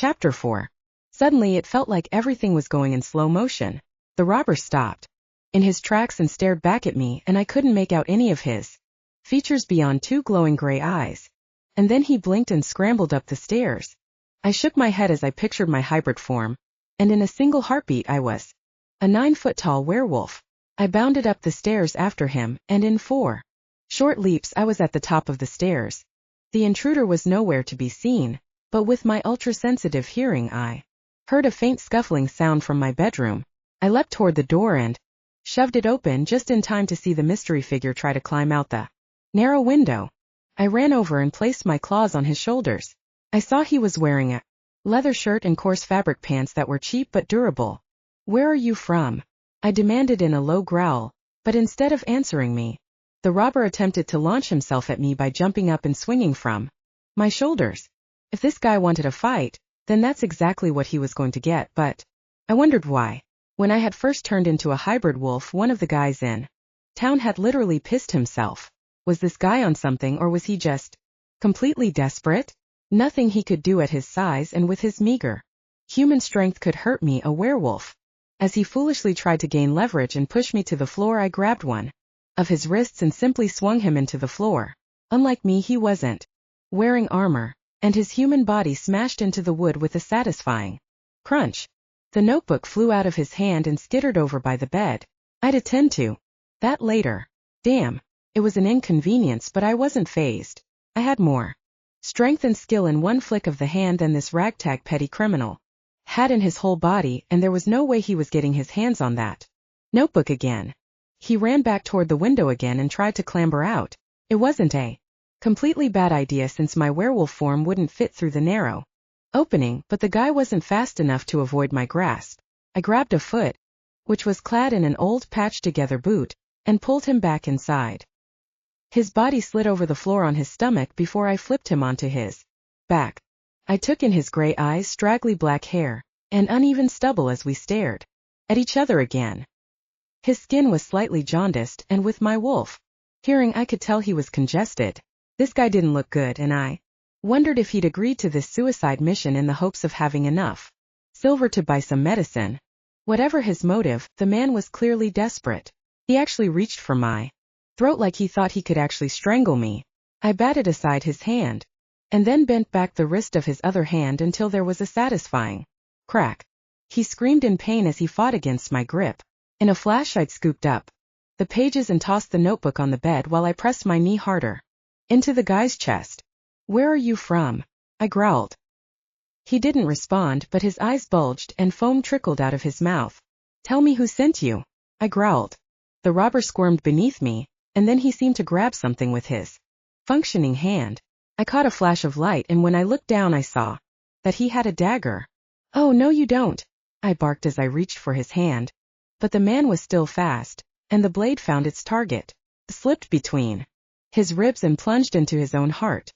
Chapter 4. Suddenly it felt like everything was going in slow motion. The robber stopped in his tracks and stared back at me, and I couldn't make out any of his features beyond two glowing gray eyes. And then he blinked and scrambled up the stairs. I shook my head as I pictured my hybrid form, and in a single heartbeat I was a 9-foot-tall werewolf. I bounded up the stairs after him, and in 4 short leaps I was at the top of the stairs. The intruder was nowhere to be seen, but with my ultra-sensitive hearing I heard a faint scuffling sound from my bedroom. I leapt toward the door and shoved it open just in time to see the mystery figure try to climb out the narrow window. I ran over and placed my claws on his shoulders. I saw he was wearing a leather shirt and coarse fabric pants that were cheap but durable. "Where are you from?" I demanded in a low growl, but instead of answering me, the robber attempted to launch himself at me by jumping up and swinging from my shoulders. If this guy wanted a fight, then that's exactly what he was going to get, but I wondered why. When I had first turned into a hybrid wolf, one of the guys in town had literally pissed himself. Was this guy on something, or was he just completely desperate? Nothing he could do at his size and with his meager human strength could hurt me, a werewolf. As he foolishly tried to gain leverage and push me to the floor, I grabbed one of his wrists and simply swung him into the floor. Unlike me, he wasn't wearing armor, and his human body smashed into the wood with a satisfying crunch. The notebook flew out of his hand and skittered over by the bed. I'd attend to that later. Damn, it was an inconvenience, but I wasn't fazed. I had more strength and skill in one flick of the hand than this ragtag petty criminal had in his whole body, and there was no way he was getting his hands on that notebook again. He ran back toward the window again and tried to clamber out. It wasn't a completely bad idea since my werewolf form wouldn't fit through the narrow opening, but the guy wasn't fast enough to avoid my grasp. I grabbed a foot, which was clad in an old patched-together boot, and pulled him back inside. His body slid over the floor on his stomach before I flipped him onto his back. I took in his gray eyes, straggly black hair, and uneven stubble as we stared at each other again. His skin was slightly jaundiced, and with my wolf hearing I could tell he was congested. This guy didn't look good, and I wondered if he'd agreed to this suicide mission in the hopes of having enough silver to buy some medicine. Whatever his motive, the man was clearly desperate. He actually reached for my throat like he thought he could actually strangle me. I batted aside his hand, and then bent back the wrist of his other hand until there was a satisfying crack. He screamed in pain as he fought against my grip. In a flash I'd scooped up the pages and tossed the notebook on the bed while I pressed my knee harder into the guy's chest. "Where are you from?" I growled. He didn't respond, but his eyes bulged and foam trickled out of his mouth. "Tell me who sent you," I growled. The robber squirmed beneath me, and then he seemed to grab something with his functioning hand. I caught a flash of light, and when I looked down I saw that he had a dagger. "Oh, no you don't," I barked as I reached for his hand. But the man was still fast, and the blade found its target, slipped between his ribs and plunged into his own heart.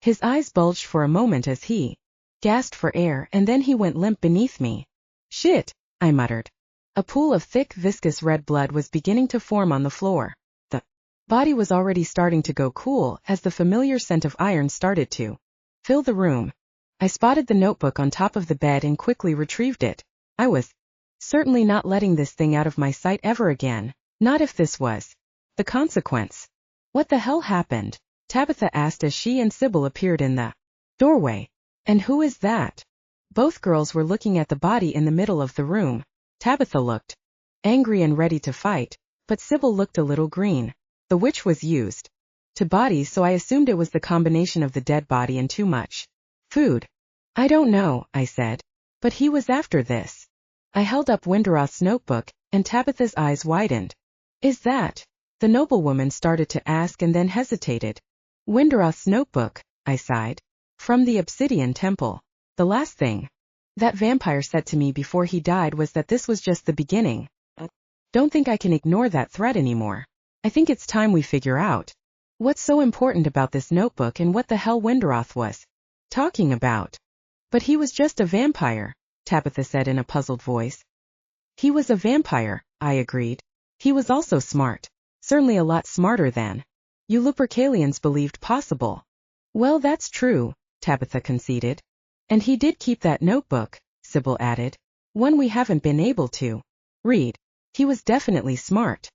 His eyes bulged for a moment as he gasped for air, and then he went limp beneath me. "Shit," I muttered. A pool of thick, viscous red blood was beginning to form on the floor. The body was already starting to go cool as the familiar scent of iron started to fill the room. I spotted the notebook on top of the bed and quickly retrieved it. I was certainly not letting this thing out of my sight ever again, not if this was the consequence. "What the hell happened?" Tabitha asked as she and Sybil appeared in the doorway. "And who is that?" Both girls were looking at the body in the middle of the room. Tabitha looked angry and ready to fight, but Sybil looked a little green. The witch was used to bodies, so I assumed it was the combination of the dead body and too much food. "I don't know," I said, "but he was after this." I held up Windroth's notebook, and Tabitha's eyes widened. "Is that?" the noblewoman started to ask and then hesitated. "Windroth's notebook," I sighed. "From the Obsidian Temple. The last thing that vampire said to me before he died was that this was just the beginning. Don't think I can ignore that threat anymore. I think it's time we figure out what's so important about this notebook and what the hell Windroth was talking about." "But he was just a vampire," Tabitha said in a puzzled voice. "He was a vampire," I agreed. "He was also smart. Certainly a lot smarter than you Lupercalians believed possible." "Well, that's true," Tabitha conceded. And he did keep that notebook, Sybil added. One we haven't been able to read. He was definitely smart.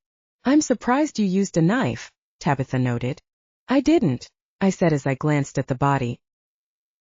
I'm surprised you used a knife, Tabitha noted. I didn't, I said as I glanced at the body.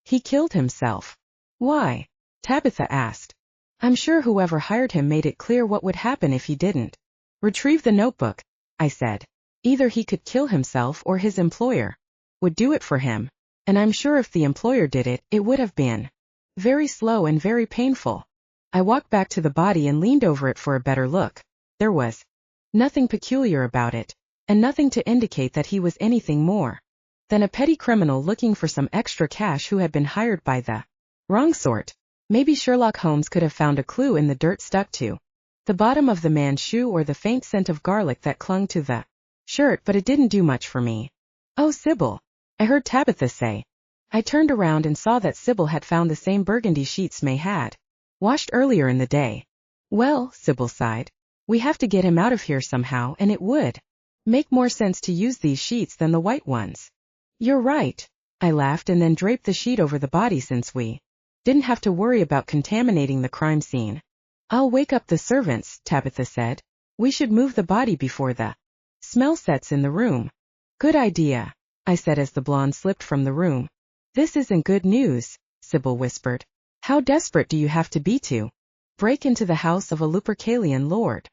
He killed himself. Why? Tabitha asked. I'm sure whoever hired him made it clear what would happen if he didn't retrieve the notebook, I said. Either he could kill himself or his employer would do it for him, and I'm sure if the employer did it, it would have been very slow and very painful. I walked back to the body and leaned over it for a better look. There was nothing peculiar about it, and nothing to indicate that he was anything more than a petty criminal looking for some extra cash who had been hired by the wrong sort. Maybe Sherlock Holmes could have found a clue in the dirt stuck to the bottom of the man's shoe or the faint scent of garlic that clung to the shirt, but it didn't do much for me. Oh, Sybil, I heard Tabitha say. I turned around and saw that Sybil had found the same burgundy sheets May had washed earlier in the day. Well, Sybil sighed, we have to get him out of here somehow, and it would make more sense to use these sheets than the white ones. You're right, I laughed and then draped the sheet over the body since we didn't have to worry about contaminating the crime scene. I'll wake up the servants, Tabitha said. We should move the body before the smell sets in the room. Good idea, I said as the blonde slipped from the room. This isn't good news, Sybil whispered. How desperate do you have to be to break into the house of a Lupercalian lord?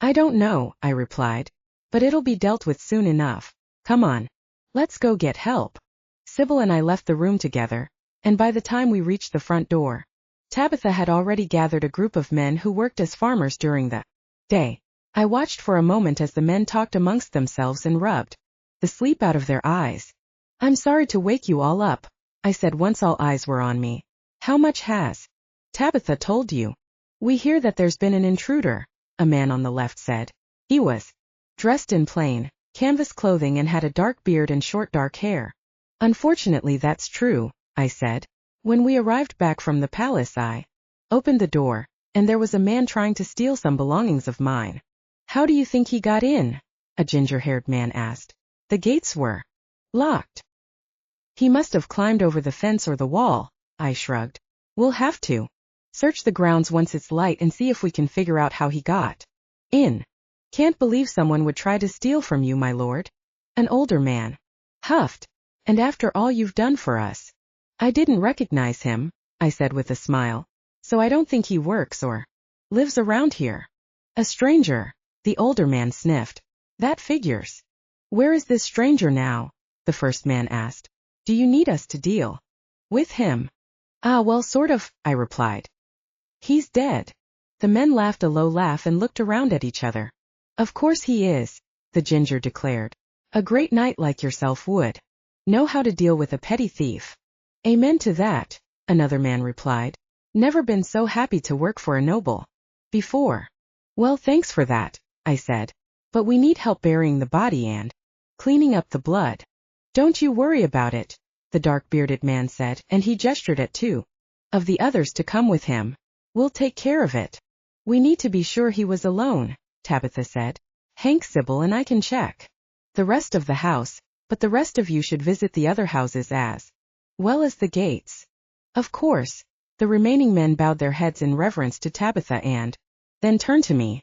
I don't know, I replied, but it'll be dealt with soon enough. Come on, let's go get help. Sybil and I left the room together, and by the time we reached the front door, Tabitha had already gathered a group of men who worked as farmers during the day. I watched for a moment as the men talked amongst themselves and rubbed the sleep out of their eyes. I'm sorry to wake you all up, I said once all eyes were on me. How much has Tabitha told you? We hear that there's been an intruder, a man on the left said. He was dressed in plain canvas clothing and had a dark beard and short dark hair. Unfortunately, that's true, I said. When we arrived back from the palace, I opened the door, and there was a man trying to steal some belongings of mine. How do you think he got in? A ginger-haired man asked. The gates were locked. He must have climbed over the fence or the wall, I shrugged. We'll have to search the grounds once it's light and see if we can figure out how he got in. Can't believe someone would try to steal from you, my lord. An older man huffed. And after all you've done for us. I didn't recognize him, I said with a smile, so I don't think he works or lives around here. A stranger, the older man sniffed. That figures. Where is this stranger now? The first man asked. Do you need us to deal with him? Ah, well, sort of, I replied. He's dead. The men laughed a low laugh and looked around at each other. Of course he is, the ginger declared. A great knight like yourself would know how to deal with a petty thief. Amen to that, another man replied. Never been so happy to work for a noble before. Well, thanks for that, I said. But we need help burying the body and cleaning up the blood. Don't you worry about it, the dark-bearded man said, and he gestured at two of the others to come with him. We'll take care of it. We need to be sure he was alone, Tabitha said. Hank, Sybil, and I can check the rest of the house, but the rest of you should visit the other houses as well as the gates. Of course. The remaining men bowed their heads in reverence to Tabitha and then turned to me.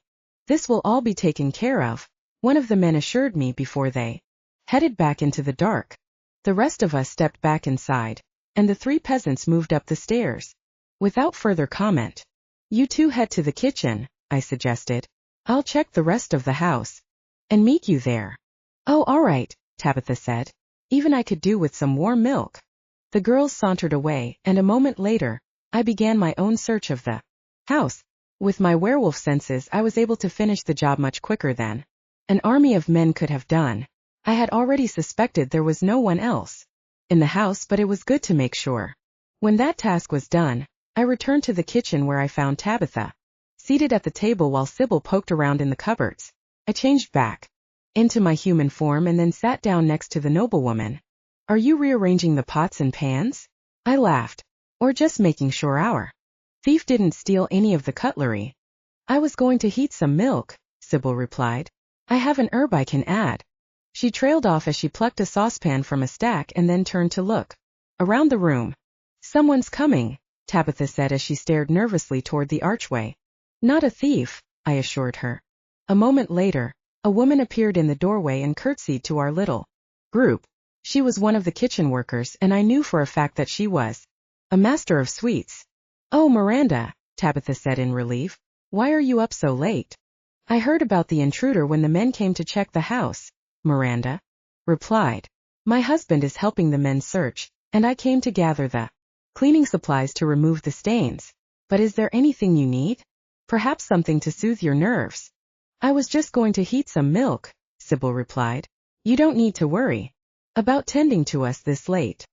This will all be taken care of, one of the men assured me before they headed back into the dark. The rest of us stepped back inside, and the three peasants moved up the stairs. Without further comment, you two head to the kitchen, I suggested. I'll check the rest of the house and meet you there. Oh, all right, Tabitha said. Even I could do with some warm milk. The girls sauntered away, and a moment later, I began my own search of the house. With my werewolf senses, I was able to finish the job much quicker than an army of men could have done. I had already suspected there was no one else in the house, but it was good to make sure. When that task was done, I returned to the kitchen where I found Tabitha seated at the table while Sybil poked around in the cupboards. I changed back into my human form and then sat down next to the noblewoman. Are you rearranging the pots and pans? I laughed. Or just making sure our thief didn't steal any of the cutlery. I was going to heat some milk, Sybil replied. I have an herb I can add. She trailed off as she plucked a saucepan from a stack and then turned to look around the room. Someone's coming, Tabitha said as she stared nervously toward the archway. Not a thief, I assured her. A moment later, a woman appeared in the doorway and curtsied to our little group. She was one of the kitchen workers, and I knew for a fact that she was a master of sweets. Oh, Miranda, Tabitha said in relief. Why are you up so late? I heard about the intruder when the men came to check the house, Miranda replied. My husband is helping the men search, and I came to gather the cleaning supplies to remove the stains. But is there anything you need? Perhaps something to soothe your nerves. I was just going to heat some milk, Sybil replied. You don't need to worry about tending to us this late.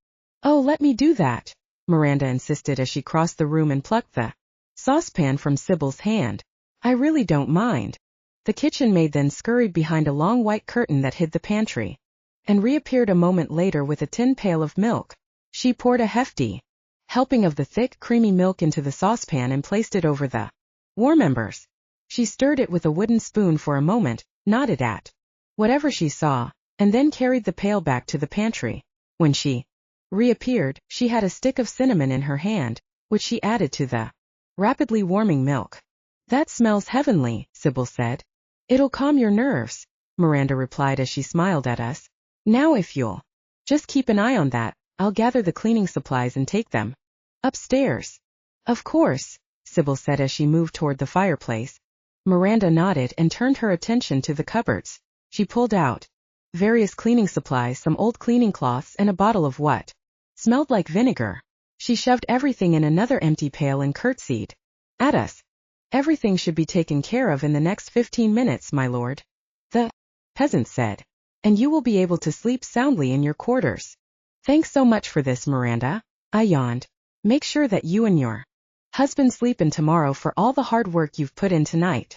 Oh, let me do that, Miranda insisted as she crossed the room and plucked the saucepan from Sybil's hand. I really don't mind. The kitchen maid then scurried behind a long white curtain that hid the pantry, and reappeared a moment later with a tin pail of milk. She poured a hefty helping of the thick, creamy milk into the saucepan and placed it over the warm embers. She stirred it with a wooden spoon for a moment, nodded at whatever she saw, and then carried the pail back to the pantry. When she reappeared, she had a stick of cinnamon in her hand, which she added to the rapidly warming milk. That smells heavenly, Sybil said. It'll calm your nerves, Miranda replied as she smiled at us. Now if you'll just keep an eye on that, I'll gather the cleaning supplies and take them upstairs. Of course, Sybil said as she moved toward the fireplace. Miranda nodded and turned her attention to the cupboards. She pulled out various cleaning supplies, some old cleaning cloths, and a bottle of what smelled like vinegar. She shoved everything in another empty pail and curtsied at us. Everything should be taken care of in the next 15 minutes, my lord, the peasant said, and you will be able to sleep soundly in your quarters. Thanks so much for this, Miranda, I yawned. Make sure that you and your husband sleep in tomorrow for all the hard work you've put in tonight.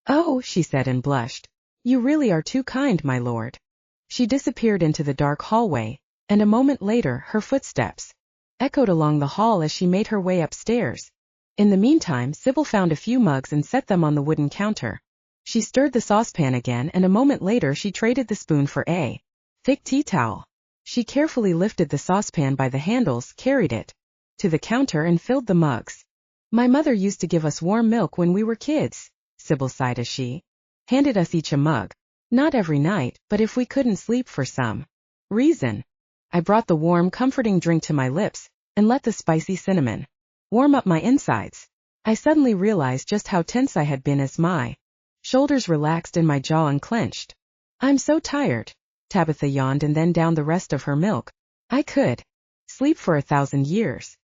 Oh, she said and blushed. You really are too kind, my lord. She disappeared into the dark hallway, and a moment later her footsteps echoed along the hall as she made her way upstairs. In the meantime, Sybil found a few mugs and set them on the wooden counter. She stirred the saucepan again, and a moment later she traded the spoon for a thick tea towel. She carefully lifted the saucepan by the handles, carried it to the counter, and filled the mugs. My mother used to give us warm milk when we were kids, Sybil sighed as she handed us each a mug. Not every night, but if we couldn't sleep for some reason. I brought the warm, comforting drink to my lips, and let the spicy cinnamon warm up my insides. I suddenly realized just how tense I had been as my shoulders relaxed and my jaw unclenched. I'm so tired, Tabitha yawned and then downed the rest of her milk. I could sleep for 1,000 years.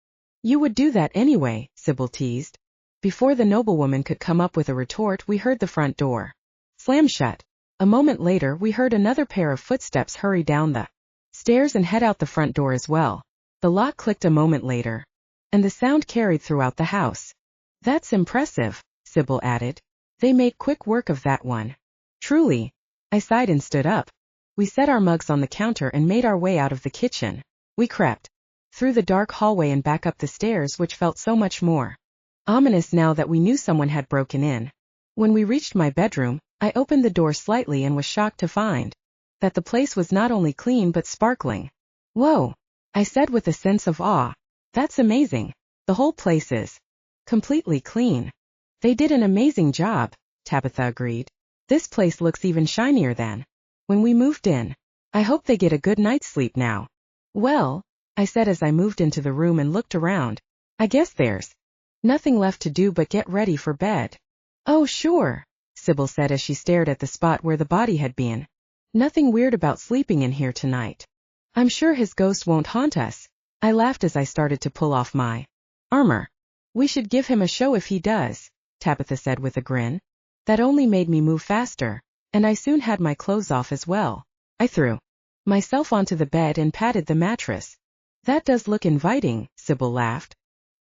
You would do that anyway, Sybil teased. Before the noblewoman could come up with a retort, we heard the front door slam shut. A moment later, we heard another pair of footsteps hurry down the stairs and head out the front door as well. The lock clicked a moment later, and the sound carried throughout the house. That's impressive, Sybil added. They make quick work of that one. Truly. I sighed and stood up. We set our mugs on the counter and made our way out of the kitchen. We crept through the dark hallway and back up the stairs, which felt so much more ominous now that we knew someone had broken in. When we reached my bedroom, I opened the door slightly and was shocked to find that the place was not only clean but sparkling. Whoa, I said with a sense of awe. That's amazing. The whole place is completely clean. They did an amazing job, Tabitha agreed. This place looks even shinier than when we moved in. I hope they get a good night's sleep now. Well, I said as I moved into the room and looked around. I guess there's nothing left to do but get ready for bed. Oh, sure, Sybil said as she stared at the spot where the body had been. Nothing weird about sleeping in here tonight. I'm sure his ghost won't haunt us. I laughed as I started to pull off my armor. We should give him a show if he does, Tabitha said with a grin. That only made me move faster, and I soon had my clothes off as well. I threw myself onto the bed and patted the mattress. That does look inviting, Sybil laughed.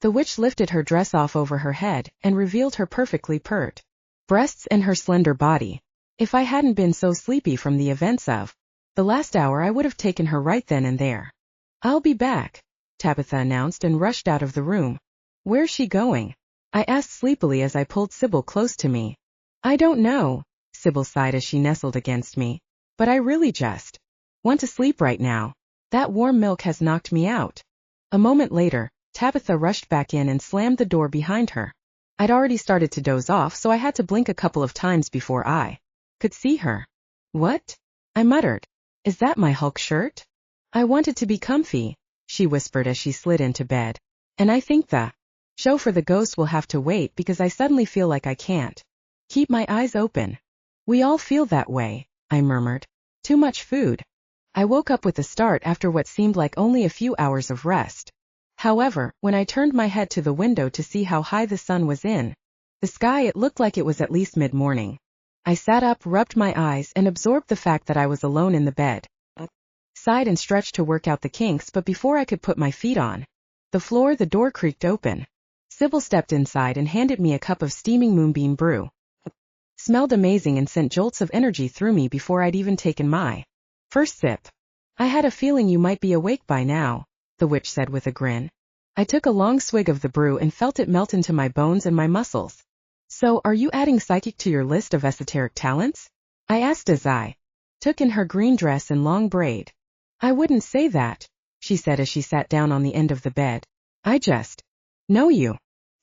The witch lifted her dress off over her head and revealed her perfectly pert breasts and her slender body. If I hadn't been so sleepy from the events of the last hour, I would have taken her right then and there. I'll be back, Tabitha announced and rushed out of the room. Where's she going? I asked sleepily as I pulled Sybil close to me. I don't know, Sybil sighed as she nestled against me. But I really just want to sleep right now. That warm milk has knocked me out. A moment later, Tabitha rushed back in and slammed the door behind her. I'd already started to doze off, so I had to blink a couple of times before I could see her. What? I muttered. Is that my Hulk shirt? I wanted to be comfy, she whispered as she slid into bed. And I think the show for the ghost will have to wait because I suddenly feel like I can't keep my eyes open. We all feel that way, I murmured. Too much food. I woke up with a start after what seemed like only a few hours of rest. However, when I turned my head to the window to see how high the sun was in the sky, it looked like it was at least mid-morning. I sat up, rubbed my eyes, and absorbed the fact that I was alone in the bed. Sighed and stretched to work out the kinks, but before I could put my feet on the floor, the door creaked open. Sybil stepped inside and handed me a cup of steaming moonbeam brew. Smelled amazing and sent jolts of energy through me before I'd even taken my first sip. I had a feeling you might be awake by now, the witch said with a grin. I took a long swig of the brew and felt it melt into my bones and my muscles. So, are you adding psychic to your list of esoteric talents? I asked as I took in her green dress and long braid. I wouldn't say that, she said as she sat down on the end of the bed. I just know you.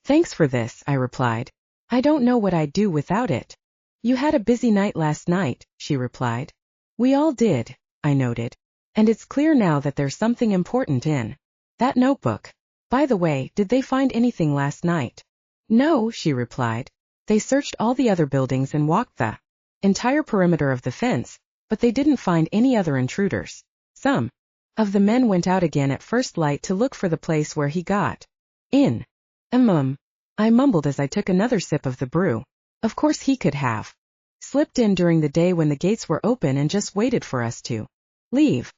Thanks for this, I replied. I don't know what I'd do without it. You had a busy night last night, she replied. We all did, I noted. And it's clear now that there's something important in that notebook. By the way, did they find anything last night? No, she replied. They searched all the other buildings and walked the entire perimeter of the fence, but they didn't find any other intruders. Some of the men went out again at first light to look for the place where he got in. I mumbled as I took another sip of the brew. Of course he could have slipped in during the day when the gates were open and just waited for us to leave.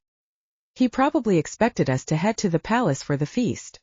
He probably expected us to head to the palace for the feast.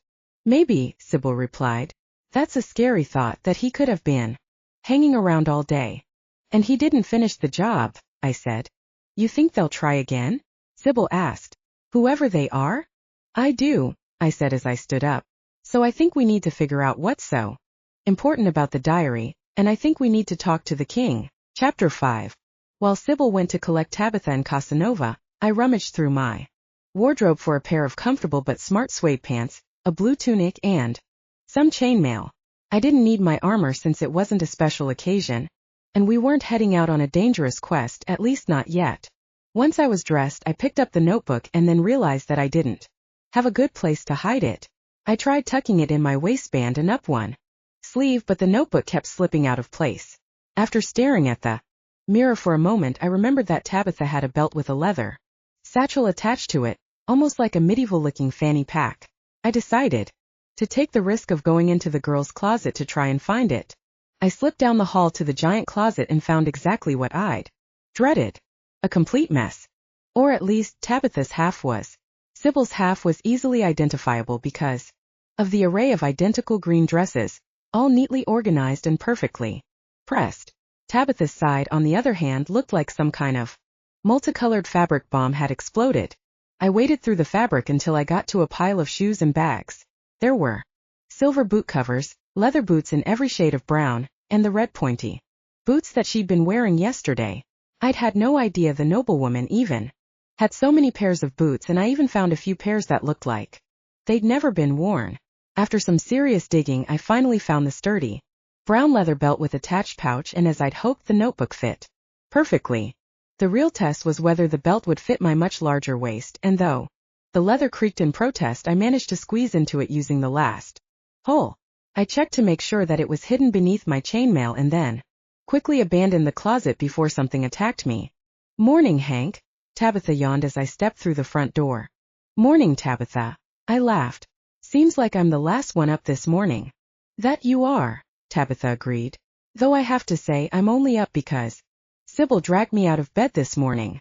Maybe, Sybil replied. That's a scary thought, that he could have been hanging around all day. And he didn't finish the job, I said. You think they'll try again? Sybil asked. Whoever they are? I do, I said as I stood up. So I think we need to figure out what's so important about the diary, and I think we need to talk to the king. Chapter 5. While Sybil went to collect Tabitha and Casanova, I rummaged through my wardrobe for a pair of comfortable but smart suede pants, a blue tunic, and some chainmail. I didn't need my armor since it wasn't a special occasion, and we weren't heading out on a dangerous quest, at least not yet. Once I was dressed, I picked up the notebook and then realized that I didn't have a good place to hide it. I tried tucking it in my waistband and up one sleeve, but the notebook kept slipping out of place. After staring at the mirror for a moment, I remembered that Tabitha had a belt with a leather satchel attached to it, almost like a medieval-looking fanny pack. I decided to take the risk of going into the girls' closet to try and find it. I slipped down the hall to the giant closet and found exactly what I'd dreaded. A complete mess. Or at least, Tabitha's half was. Sybil's half was easily identifiable because of the array of identical green dresses, all neatly organized and perfectly pressed. Tabitha's side, on the other hand, looked like some kind of multicolored fabric bomb had exploded. I waded through the fabric until I got to a pile of shoes and bags. There were silver boot covers, leather boots in every shade of brown, and the red pointy boots that she'd been wearing yesterday. I'd had no idea the noblewoman even had so many pairs of boots, and I even found a few pairs that looked like they'd never been worn. After some serious digging, I finally found the sturdy brown leather belt with attached pouch, and as I'd hoped, the notebook fit perfectly. The real test was whether the belt would fit my much larger waist, and though the leather creaked in protest, I managed to squeeze into it using the last hole. I checked to make sure that it was hidden beneath my chainmail and then quickly abandoned the closet before something attacked me. Morning, Hank, Tabitha yawned as I stepped through the front door. Morning, Tabitha. I laughed. Seems like I'm the last one up this morning. That you are, Tabitha agreed. Though I have to say I'm only up because Sybil dragged me out of bed this morning.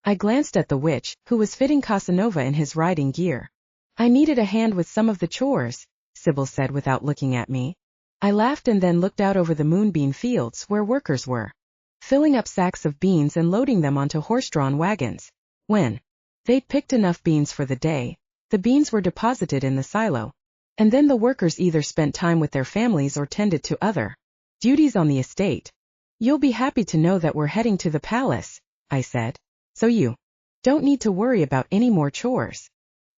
I glanced at the witch, who was fitting Casanova in his riding gear. I needed a hand with some of the chores, Sybil said without looking at me. I laughed and then looked out over the moonbeam fields where workers were filling up sacks of beans and loading them onto horse-drawn wagons. When they'd picked enough beans for the day, the beans were deposited in the silo, and then the workers either spent time with their families or tended to other duties on the estate. You'll be happy to know that we're heading to the palace, I said, so you don't need to worry about any more chores.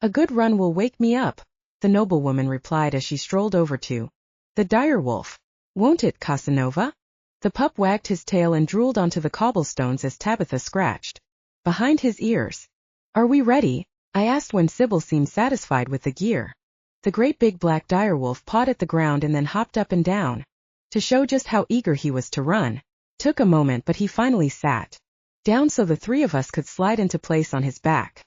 A good run will wake me up. the noblewoman replied as she strolled over to the direwolf. Won't it, Casanova? The pup wagged his tail and drooled onto the cobblestones as Tabitha scratched behind his ears. Are we ready? I asked when Sybil seemed satisfied with the gear. The great big black direwolf pawed at the ground and then hopped up and down to show just how eager he was to run. Took a moment, but he finally sat down so the three of us could slide into place on his back.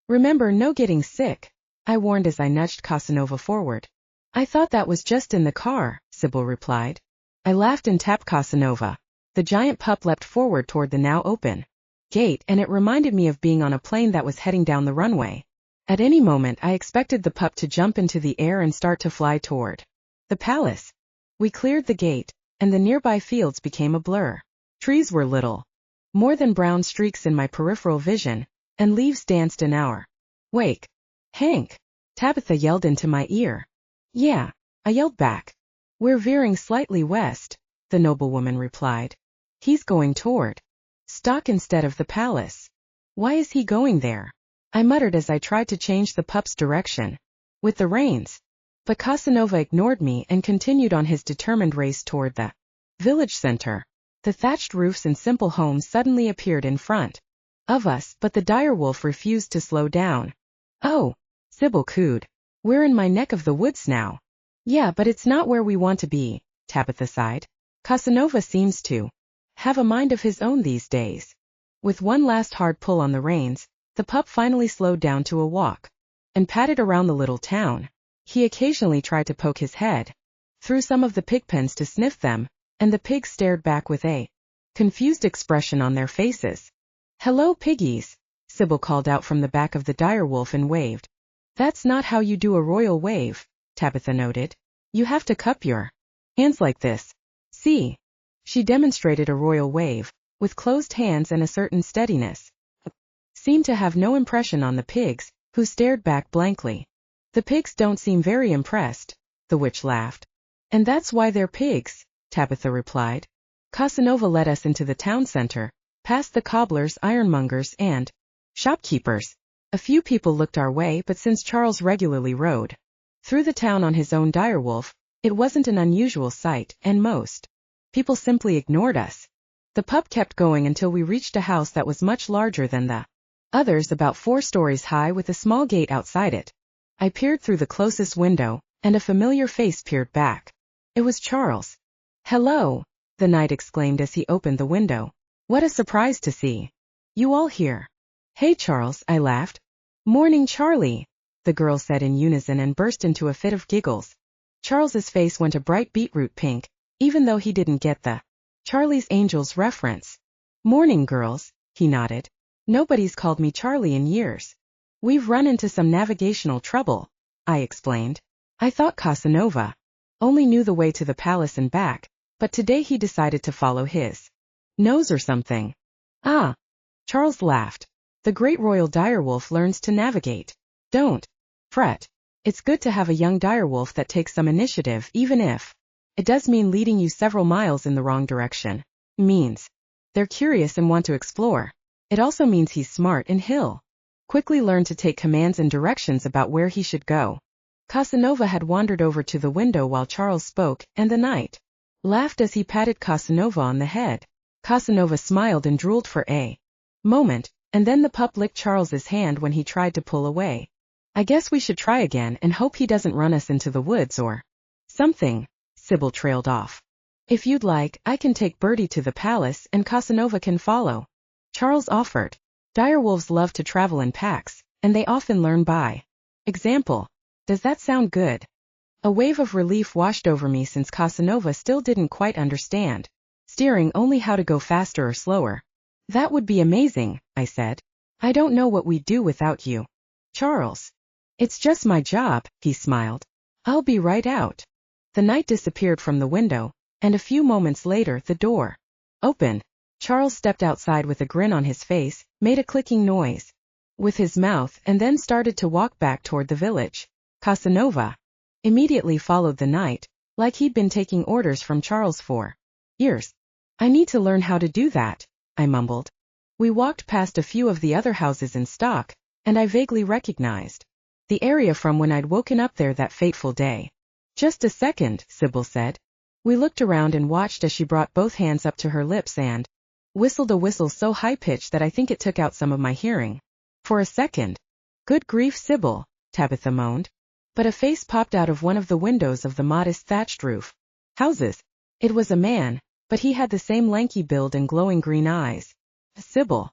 Remember, no getting sick, I warned as I nudged Casanova forward. I thought that was just in the car, Sybil replied. I laughed and tapped Casanova. The giant pup leapt forward toward the now open gate, and it reminded me of being on a plane that was heading down the runway. At any moment I expected the pup to jump into the air and start to fly toward the palace. We cleared the gate, and the nearby fields became a blur. Trees were little more than brown streaks in my peripheral vision, and leaves danced in our wake. Hank! Tabitha yelled into my ear. Yeah, I yelled back. We're veering slightly west, the noblewoman replied. He's going toward stock instead of the palace. Why is he going there? I muttered as I tried to change the pup's direction with the reins. But Casanova ignored me and continued on his determined race toward the village center. The thatched roofs and simple homes suddenly appeared in front of us, but the direwolf refused to slow down. Oh, Sybil cooed. We're in my neck of the woods now. Yeah, but it's not where we want to be, Tabitha sighed. Casanova seems to have a mind of his own these days. With one last hard pull on the reins, the pup finally slowed down to a walk and padded around the little town. He occasionally tried to poke his head through some of the pig pens to sniff them, and the pigs stared back with a confused expression on their faces. Hello, piggies, Sybil called out from the back of the direwolf and waved. That's not how you do a royal wave, Tabitha noted. You have to cup your hands like this. See? She demonstrated a royal wave, with closed hands and a certain steadiness. Seemed to have no impression on the pigs, who stared back blankly. The pigs don't seem very impressed, the witch laughed. And that's why they're pigs, Tabitha replied. Casanova led us into the town center, past the cobblers, ironmongers, and shopkeepers. A few people looked our way, but since Charles regularly rode through the town on his own direwolf, it wasn't an unusual sight, and most people simply ignored us. The pup kept going until we reached a house that was much larger than the others, about 4 stories high, with a small gate outside it. I peered through the closest window, and a familiar face peered back. It was Charles. Hello, the knight exclaimed as he opened the window. What a surprise to see you all here. Hey, Charles, I laughed. Morning, Charlie, the girls said in unison and burst into a fit of giggles. Charles's face went a bright beetroot pink, even though he didn't get the Charlie's Angels reference. Morning, girls, he nodded. Nobody's called me Charlie in years. We've run into some navigational trouble, I explained. I thought Casanova only knew the way to the palace and back, but today he decided to follow his nose or something. Ah, Charles laughed. The great royal direwolf learns to navigate. Don't fret. It's good to have a young direwolf that takes some initiative, even if it does mean leading you several miles in the wrong direction. Means they're curious and want to explore. It also means he's smart and he'll quickly learn to take commands and directions about where he should go. Casanova had wandered over to the window while Charles spoke, and the knight laughed as he patted Casanova on the head. Casanova smiled and drooled for a moment, and then the pup licked Charles's hand when he tried to pull away. I guess we should try again and hope he doesn't run us into the woods or something, Sybil trailed off. If you'd like, I can take Bertie to the palace and Casanova can follow, Charles offered. Direwolves love to travel in packs, and they often learn by example. Does that sound good? A wave of relief washed over me since Casanova still didn't quite understand steering, only how to go faster or slower. That would be amazing, I said. I don't know what we'd do without you, Charles. It's just my job, he smiled. I'll be right out. The knight disappeared from the window, and a few moments later the door opened. Charles stepped outside with a grin on his face, made a clicking noise with his mouth, and then started to walk back toward the village. Casanova immediately followed the knight, like he'd been taking orders from Charles for years. I need to learn how to do that, I mumbled. We walked past a few of the other houses in stock, and I vaguely recognized The area from when I'd woken up there that fateful day. Just a second, Sybil said. We looked around and watched as she brought both hands up to her lips and whistled a whistle so high-pitched that I think it took out some of my hearing. For a second. Good grief, Sybil, Tabitha moaned. But a face popped out of one of the windows of the modest thatched roof houses. It was a man, but he had the same lanky build and glowing green eyes. Sybil.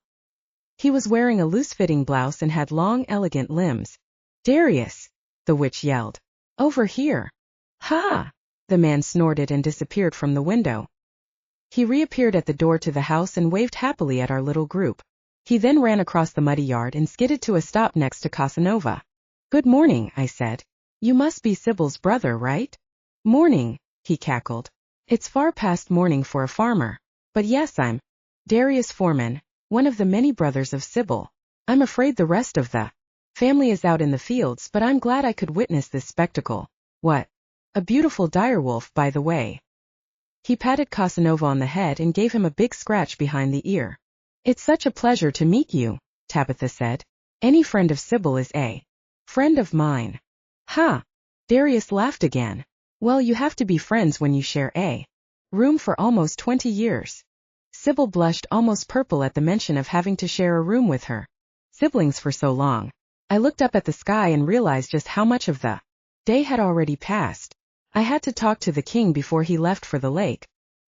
He was wearing a loose-fitting blouse and had long, elegant limbs. Darius, the witch yelled. Over here. Ha! The man snorted and disappeared from the window. He reappeared at the door to the house and waved happily at our little group. He then ran across the muddy yard and skidded to a stop next to Casanova. Good morning, I said. You must be Sybil's brother, right? Morning, he cackled. It's far past morning for a farmer. But yes, I'm Darius Foreman, one of the many brothers of Sybil. I'm afraid the rest of the family is out in the fields, but I'm glad I could witness this spectacle. What? A beautiful direwolf, by the way. He patted Casanova on the head and gave him a big scratch behind the ear. It's such a pleasure to meet you, Tabitha said. Any friend of Sybil is a friend of mine. Ha! Darius laughed again. Well, you have to be friends when you share a room for almost 20 years. Sybil blushed almost purple at the mention of having to share a room with her siblings for so long. I looked up at the sky and realized just how much of the day had already passed. I had to talk to the king before he left for the lake.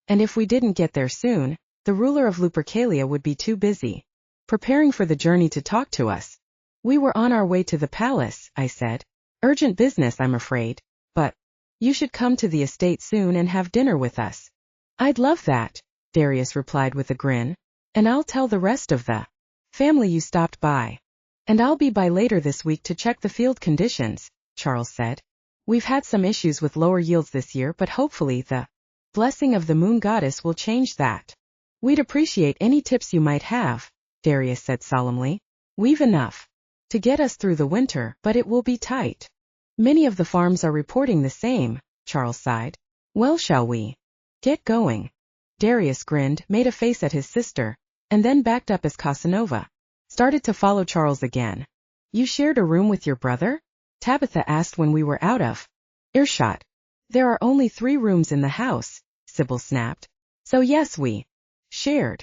And if we didn't get there soon, the ruler of Lupercalia would be too busy preparing for the journey to talk to us. We were on our way to the palace, I said. Urgent business, I'm afraid. But you should come to the estate soon and have dinner with us. I'd love that, Darius replied with a grin. And I'll tell the rest of the family you stopped by. And I'll be by later this week to check the field conditions, Charles said. We've had some issues with lower yields this year, but hopefully the blessing of the moon goddess will change that. We'd appreciate any tips you might have, Darius said solemnly. We've enough to get us through the winter, but it will be tight. Many of the farms are reporting the same, Charles sighed. Well, shall we get going? Darius grinned, made a face at his sister, and then backed up as Casanova started to follow Charles again. You shared a room with your brother? Tabitha asked when we were out of earshot. There are only 3 rooms in the house, Sybil snapped. So yes, we shared.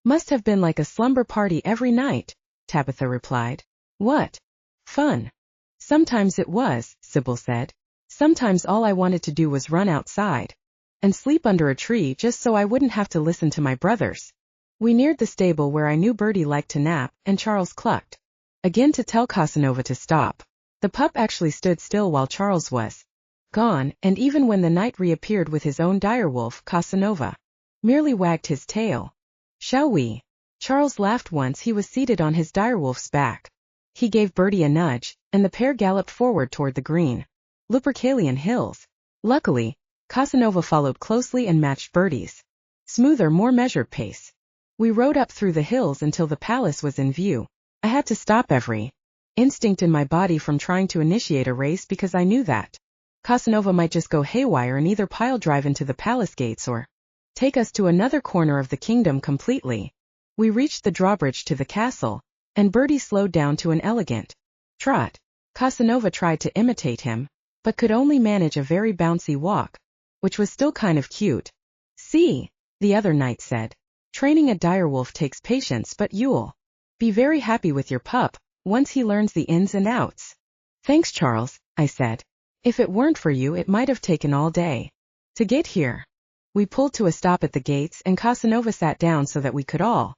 Must have been like a slumber party every night, Tabitha replied. What? Fun. Sometimes it was, Sybil said. Sometimes all I wanted to do was run outside and sleep under a tree just so I wouldn't have to listen to my brothers. We neared the stable where I knew Bertie liked to nap, and Charles clucked again to tell Casanova to stop. The pup actually stood still while Charles was gone, and even when the knight reappeared with his own direwolf, Casanova merely wagged his tail. Shall we? Charles laughed once he was seated on his direwolf's back. He gave Bertie a nudge, and the pair galloped forward toward the green Lupercalian hills. Luckily, Casanova followed closely and matched Bertie's smoother, more measured pace. We rode up through the hills until the palace was in view. I had to stop every instinct in my body from trying to initiate a race because I knew that Casanova might just go haywire and either pile drive into the palace gates or take us to another corner of the kingdom completely. We reached the drawbridge to the castle, and Bertie slowed down to an elegant trot. Casanova tried to imitate him, but could only manage a very bouncy walk, which was still kind of cute. See, the other knight said. Training a direwolf takes patience, but you'll be very happy with your pup once he learns the ins and outs. Thanks, Charles, I said. If it weren't for you, it might have taken all day to get here. We pulled to a stop at the gates, and Casanova sat down so that we could all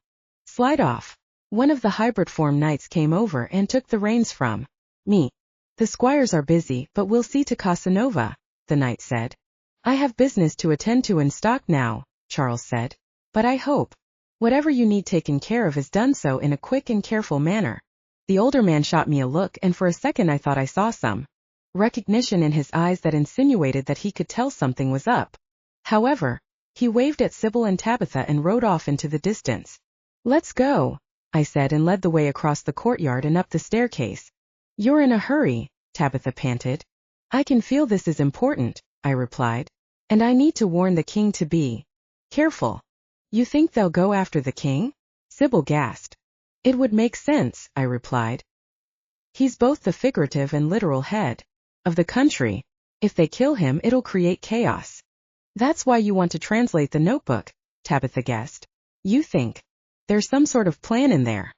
slide off. One of the hybrid form knights came over and took the reins from me. The squires are busy, but we'll see to Casanova, the knight said. I have business to attend to in stock now, Charles said. But I hope whatever you need taken care of is done so in a quick and careful manner. The older man shot me a look, and for a second I thought I saw some recognition in his eyes that insinuated that he could tell something was up. However, he waved at Sybil and Tabitha and rode off into the distance. Let's go, I said, and led the way across the courtyard and up the staircase. You're in a hurry, Tabitha panted. I can feel this is important, I replied. And I need to warn the king to be careful. You think they'll go after the king? Sybil gasped. It would make sense, I replied. He's both the figurative and literal head of the country. If they kill him, it'll create chaos. That's why you want to translate the notebook, Tabitha guessed. You think there's some sort of plan in there?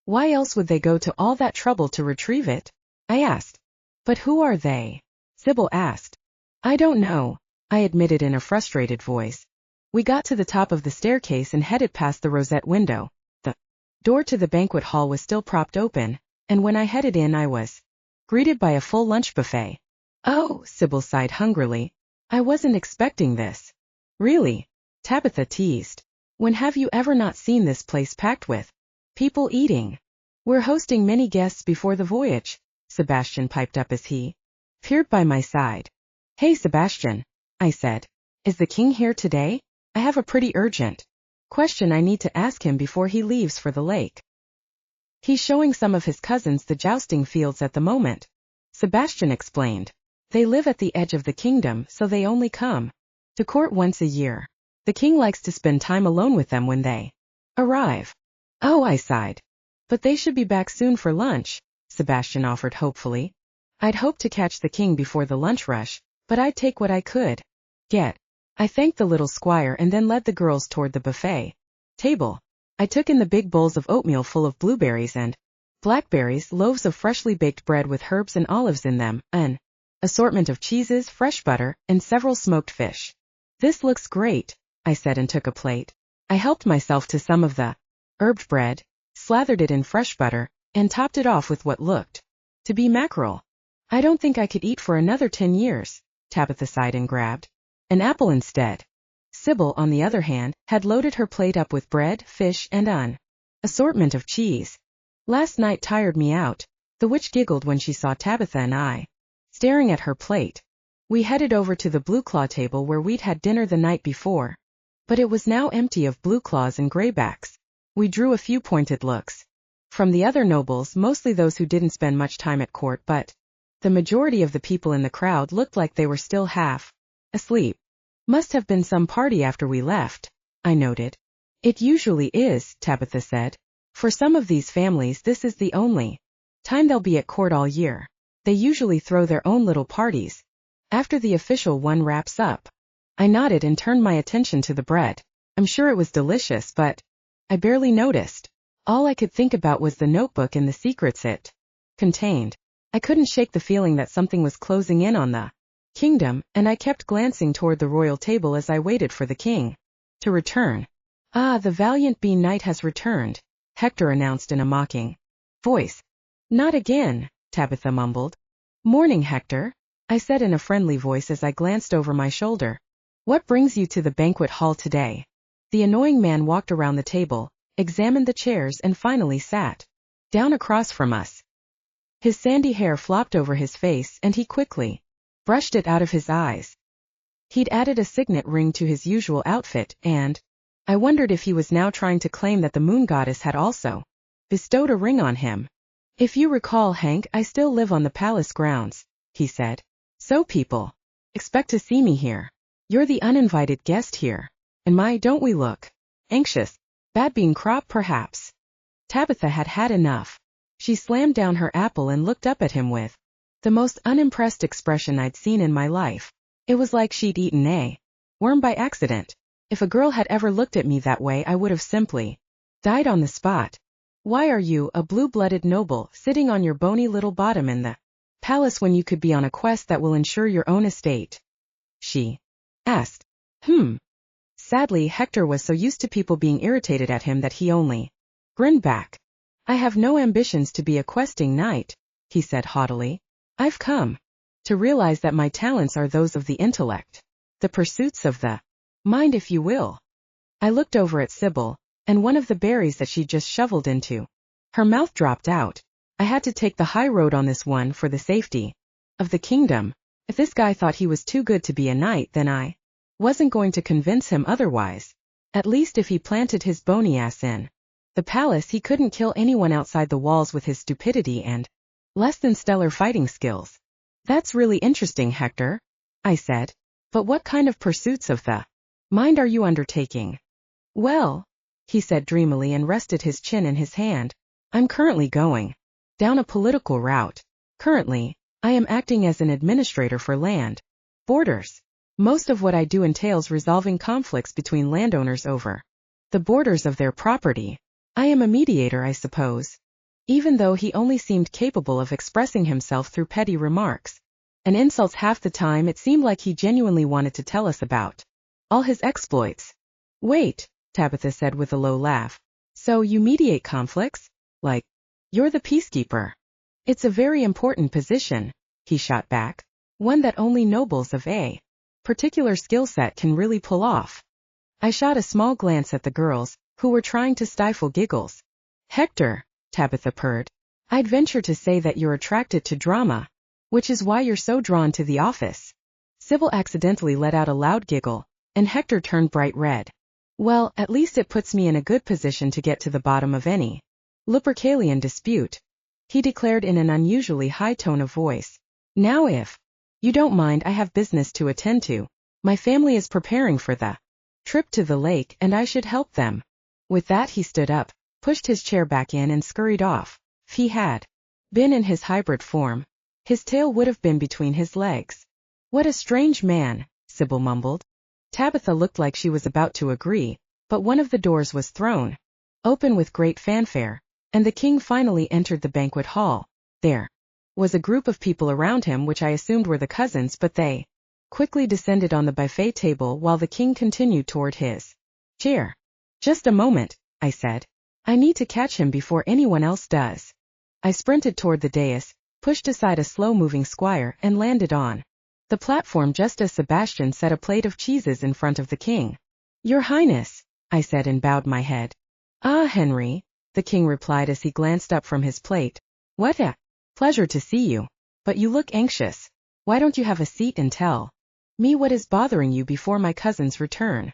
Why else would they go to all that trouble to retrieve it? I asked. But who are they? Sybil asked. I don't know, I admitted in a frustrated voice. We got to the top of the staircase and headed past the rosette window. The door to the banquet hall was still propped open, and when I headed in I was greeted by a full lunch buffet. Oh, Sybil sighed hungrily. I wasn't expecting this. Really? Tabitha teased. When have you ever not seen this place packed with people eating? We're hosting many guests before the voyage, Sebastian piped up as he peered by my side. Hey Sebastian, I said. Is the king here today? I have a pretty urgent question I need to ask him before he leaves for the lake. He's showing some of his cousins the jousting fields at the moment, Sebastian explained. They live at the edge of the kingdom, so they only come to court once a year. The king likes to spend time alone with them when they arrive. Oh, I sighed. But they should be back soon for lunch, Sebastian offered hopefully. I'd hoped to catch the king before the lunch rush, but I'd take what I could get. I thanked the little squire and then led the girls toward the buffet table. I took in the big bowls of oatmeal full of blueberries and blackberries, loaves of freshly baked bread with herbs and olives in them, an assortment of cheeses, fresh butter, and several smoked fish. This looks great, I said and took a plate. I helped myself to some of the herbed bread, slathered it in fresh butter, and topped it off with what looked to be mackerel. I don't think I could eat for another 10 years, Tabitha sighed and grabbed an apple instead. Sybil, on the other hand, had loaded her plate up with bread, fish, and an assortment of cheese. Last night tired me out, the witch giggled when she saw Tabitha and I staring at her plate. We headed over to the blue claw table where we'd had dinner the night before, but it was now empty of blue claws and graybacks. We drew a few pointed looks from the other nobles, mostly those who didn't spend much time at court, but the majority of the people in the crowd looked like they were still half asleep. Must have been some party after we left, I noted. It usually is, Tabitha said. For some of these families this is the only time they'll be at court all year. They usually throw their own little parties after the official one wraps up. I nodded and turned my attention to the bread. I'm sure it was delicious, but I barely noticed. All I could think about was the notebook and the secrets it contained. I couldn't shake the feeling that something was closing in on the kingdom, and I kept glancing toward the royal table as I waited for the king to return. Ah, the valiant Bee Knight has returned, Hector announced in a mocking voice. Not again, Tabitha mumbled. Morning, Hector, I said in a friendly voice as I glanced over my shoulder. What brings you to the banquet hall today? The annoying man walked around the table, examined the chairs, and finally sat down across from us. His sandy hair flopped over his face, and he quickly brushed it out of his eyes. He'd added a signet ring to his usual outfit, and I wondered if he was now trying to claim that the moon goddess had also bestowed a ring on him. If you recall, Hank, I still live on the palace grounds, he said. So people expect to see me here. You're the uninvited guest here. And don't we look anxious? Bad bean crop, perhaps? Tabitha had had enough. She slammed down her apple and looked up at him with the most unimpressed expression I'd seen in my life. It was like she'd eaten a worm by accident. If a girl had ever looked at me that way, I would have simply died on the spot. Why are you, a blue-blooded noble, sitting on your bony little bottom in the palace when you could be on a quest that will ensure your own estate? She asked. Sadly, Hector was so used to people being irritated at him that he only grinned back. I have no ambitions to be a questing knight, he said haughtily. I've come to realize that my talents are those of the intellect, the pursuits of the mind, if you will. I looked over at Sybil, and one of the berries that she'd just shoveled into her mouth dropped out. I had to take the high road on this one for the safety of the kingdom. If this guy thought he was too good to be a knight, then I wasn't going to convince him otherwise. At least if he planted his bony ass in the palace, he couldn't kill anyone outside the walls with his stupidity and less than stellar fighting skills. That's really interesting, Hector, I said. But what kind of pursuits of the mind are you undertaking? Well, he said dreamily and rested his chin in his hand. I'm currently going down a political route. Currently, I am acting as an administrator for land borders. Most of what I do entails resolving conflicts between landowners over the borders of their property. I am a mediator, I suppose. Even though he only seemed capable of expressing himself through petty remarks and insults half the time, it seemed like he genuinely wanted to tell us about all his exploits. Wait, Tabitha said with a low laugh. So you mediate conflicts? Like, you're the peacekeeper. It's a very important position, he shot back. One that only nobles of a particular skill set can really pull off. I shot a small glance at the girls, who were trying to stifle giggles. Hector, Tabitha purred. I'd venture to say that you're attracted to drama, which is why you're so drawn to the office. Sybil accidentally let out a loud giggle, and Hector turned bright red. Well, at least it puts me in a good position to get to the bottom of any Lupercalian dispute, he declared in an unusually high tone of voice. Now if you don't mind, I have business to attend to. My family is preparing for the trip to the lake, and I should help them. With that he stood up, pushed his chair back in and scurried off. If he had been in his hybrid form, his tail would have been between his legs. What a strange man, Sybil mumbled. Tabitha looked like she was about to agree, but one of the doors was thrown open with great fanfare, and the king finally entered the banquet hall. There was a group of people around him which I assumed were the cousins, but they quickly descended on the buffet table while the king continued toward his chair. Just a moment, I said. I need to catch him before anyone else does. I sprinted toward the dais, pushed aside a slow-moving squire, and landed on the platform just as Sebastian set a plate of cheeses in front of the king. Your Highness, I said and bowed my head. Ah, Henry, the king replied as he glanced up from his plate. What a pleasure to see you. But you look anxious. Why don't you have a seat and tell me what is bothering you before my cousin's return?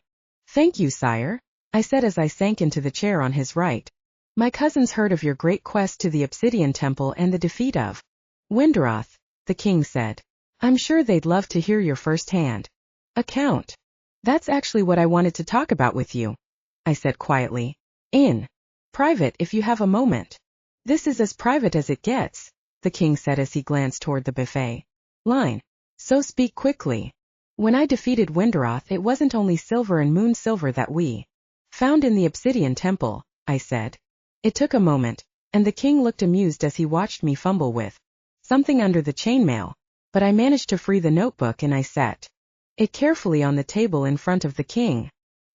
Thank you, sire, I said as I sank into the chair on his right. My cousins heard of your great quest to the Obsidian Temple and the defeat of Windroth, the king said. I'm sure they'd love to hear your first-hand account. That's actually what I wanted to talk about with you, I said quietly. In private, if you have a moment. This is as private as it gets, the king said as he glanced toward the buffet line. So speak quickly. When I defeated Windroth, it wasn't only silver and moon silver that we found in the Obsidian Temple, I said. It took a moment, and the king looked amused as he watched me fumble with something under the chainmail, but I managed to free the notebook and I set it carefully on the table in front of the king.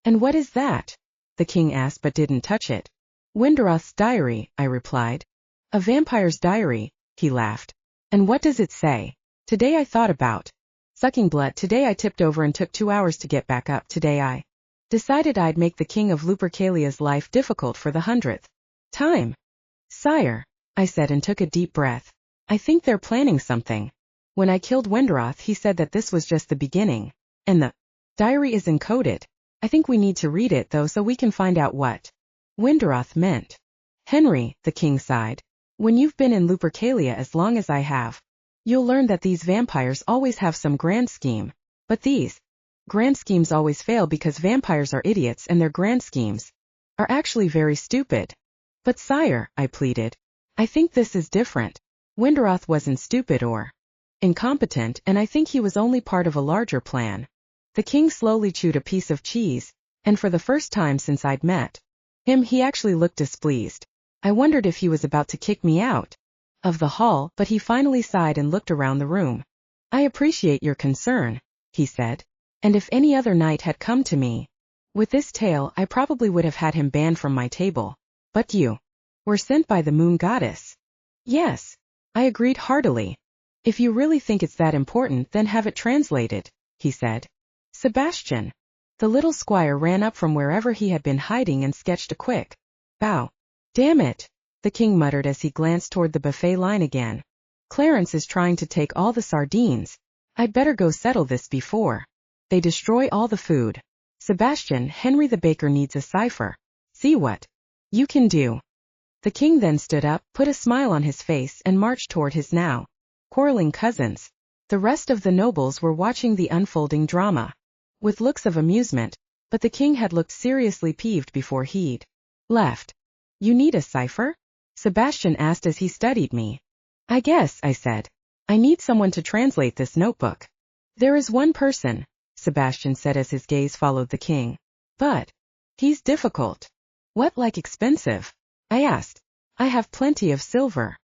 And what is that? The king asked but didn't touch it. Windroth's diary, I replied. A vampire's diary, he laughed. And what does it say? Today I thought about sucking blood. Today I tipped over and took 2 hours to get back up. Today I decided I'd make the king of Lupercalia's life difficult for the 100th time. Sire, I said and took a deep breath. I think they're planning something. When I killed Windroth, he said that this was just the beginning. And the diary is encoded. I think we need to read it though so we can find out what Windroth meant. Henry, the king sighed. When you've been in Lupercalia as long as I have, you'll learn that these vampires always have some grand scheme. But these grand schemes always fail because vampires are idiots and their grand schemes are actually very stupid. But sire, I pleaded, I think this is different. Windroth wasn't stupid or incompetent, and I think he was only part of a larger plan. The king slowly chewed a piece of cheese, and for the first time since I'd met him, he actually looked displeased. I wondered if he was about to kick me out of the hall, but he finally sighed and looked around the room. I appreciate your concern, he said, and if any other knight had come to me with this tale, I probably would have had him banned from my table. But you were sent by the moon goddess. Yes, I agreed heartily. If you really think it's that important, then have it translated, he said. Sebastian. The little squire ran up from wherever he had been hiding and sketched a quick bow. Damn it, the king muttered as he glanced toward the buffet line again. Clarence is trying to take all the sardines. I'd better go settle this before they destroy all the food. Sebastian, Henry the baker needs a cipher. See what you can do. The king then stood up, put a smile on his face, and marched toward his now quarreling cousins. The rest of the nobles were watching the unfolding drama with looks of amusement, but the king had looked seriously peeved before he'd left. You need a cipher? Sebastian asked as he studied me. I guess, I said. I need someone to translate this notebook. There is one person, Sebastian said as his gaze followed the king. But he's difficult. What, like expensive? I asked. I have plenty of silver.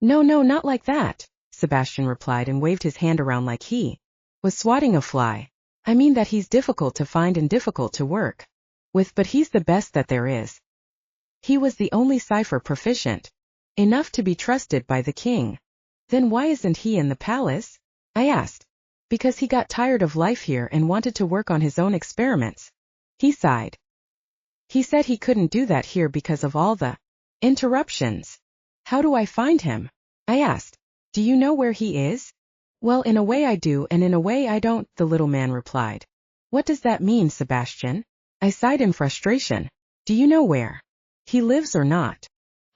No, not like that, Sebastian replied and waved his hand around like he was swatting a fly. I mean that he's difficult to find and difficult to work with, but he's the best that there is. He was the only cipher proficient enough to be trusted by the king. Then why isn't he in the palace? I asked. Because he got tired of life here and wanted to work on his own experiments. He sighed. He said he couldn't do that here because of all the interruptions. How do I find him? I asked. Do you know where he is? Well, in a way I do and in a way I don't, the little man replied. What does that mean, Sebastian? I sighed in frustration. Do you know where he lives or not?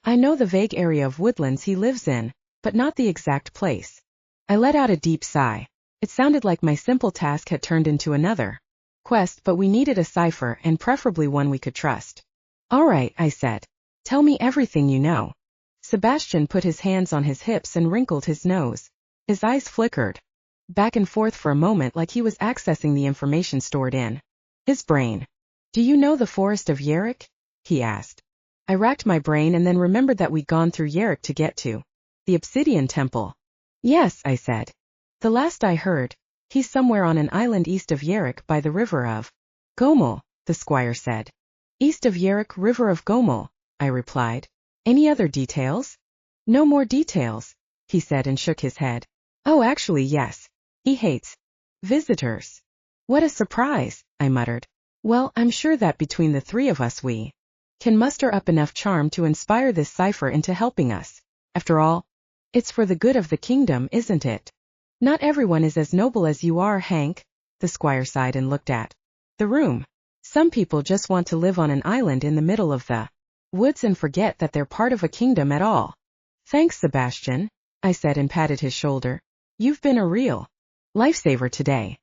I know the vague area of woodlands he lives in, but not the exact place. I let out a deep sigh. It sounded like my simple task had turned into another quest, but we needed a cipher and preferably one we could trust. All right, I said. Tell me everything you know. Sebastian put his hands on his hips and wrinkled his nose. His eyes flickered back and forth for a moment like he was accessing the information stored in his brain. Do you know the forest of Yerrick? He asked. I racked my brain and then remembered that we'd gone through Yerrick to get to the Obsidian Temple. Yes, I said. The last I heard, he's somewhere on an island east of Yerrick by the river of Gomel, the squire said. East of Yerrick, river of Gomel, I replied. Any other details? No more details, he said and shook his head. Oh, actually, yes. He hates visitors. What a surprise, I muttered. Well, I'm sure that between the three of us we can muster up enough charm to inspire this cipher into helping us. After all, it's for the good of the kingdom, isn't it? Not everyone is as noble as you are, Hank, the squire sighed and looked at the room. Some people just want to live on an island in the middle of the woods and forget that they're part of a kingdom at all. Thanks, Sebastian, I said and patted his shoulder. You've been a real lifesaver today.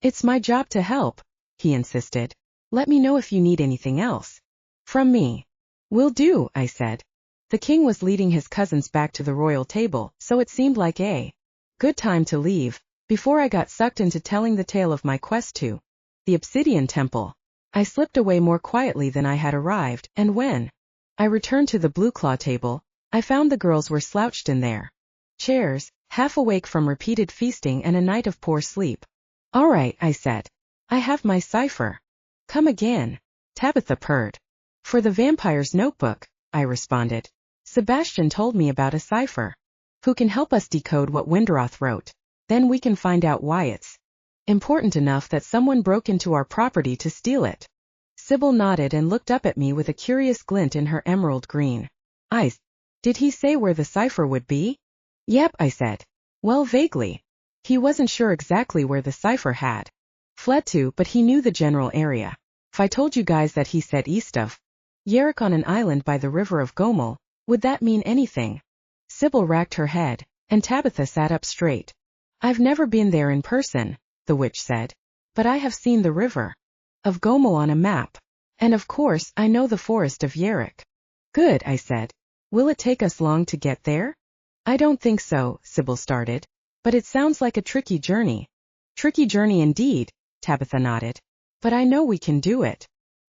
It's my job to help, he insisted. Let me know if you need anything else from me. Will do, I said. The king was leading his cousins back to the royal table, so it seemed like a good time to leave, before I got sucked into telling the tale of my quest to the Obsidian Temple. I slipped away more quietly than I had arrived, and when I returned to the Blue Claw table, I found the girls were slouched in their chairs, half awake from repeated feasting and a night of poor sleep. All right, I said. I have my cipher. Come again, Tabitha purred. For the vampire's notebook, I responded. Sebastian told me about a cipher. Who can help us decode what Winderoth wrote? Then we can find out why it's important enough that someone broke into our property to steal it. Sybil nodded and looked up at me with a curious glint in her emerald green eyes. Did he say where the cipher would be? Yep, I said. Well, vaguely. He wasn't sure exactly where the cipher had fled to, but he knew the general area. If I told you guys that he said east of Yerrick on an island by the river of Gomel, would that mean anything? Sybil racked her head, and Tabitha sat up straight. I've never been there in person, the witch said, but I have seen the river of Gomel on a map. And of course, I know the forest of Yerrick. Good, I said. Will it take us long to get there? I don't think so, Sybil started. But it sounds like a tricky journey. Tricky journey indeed, Tabitha nodded. But I know we can do it.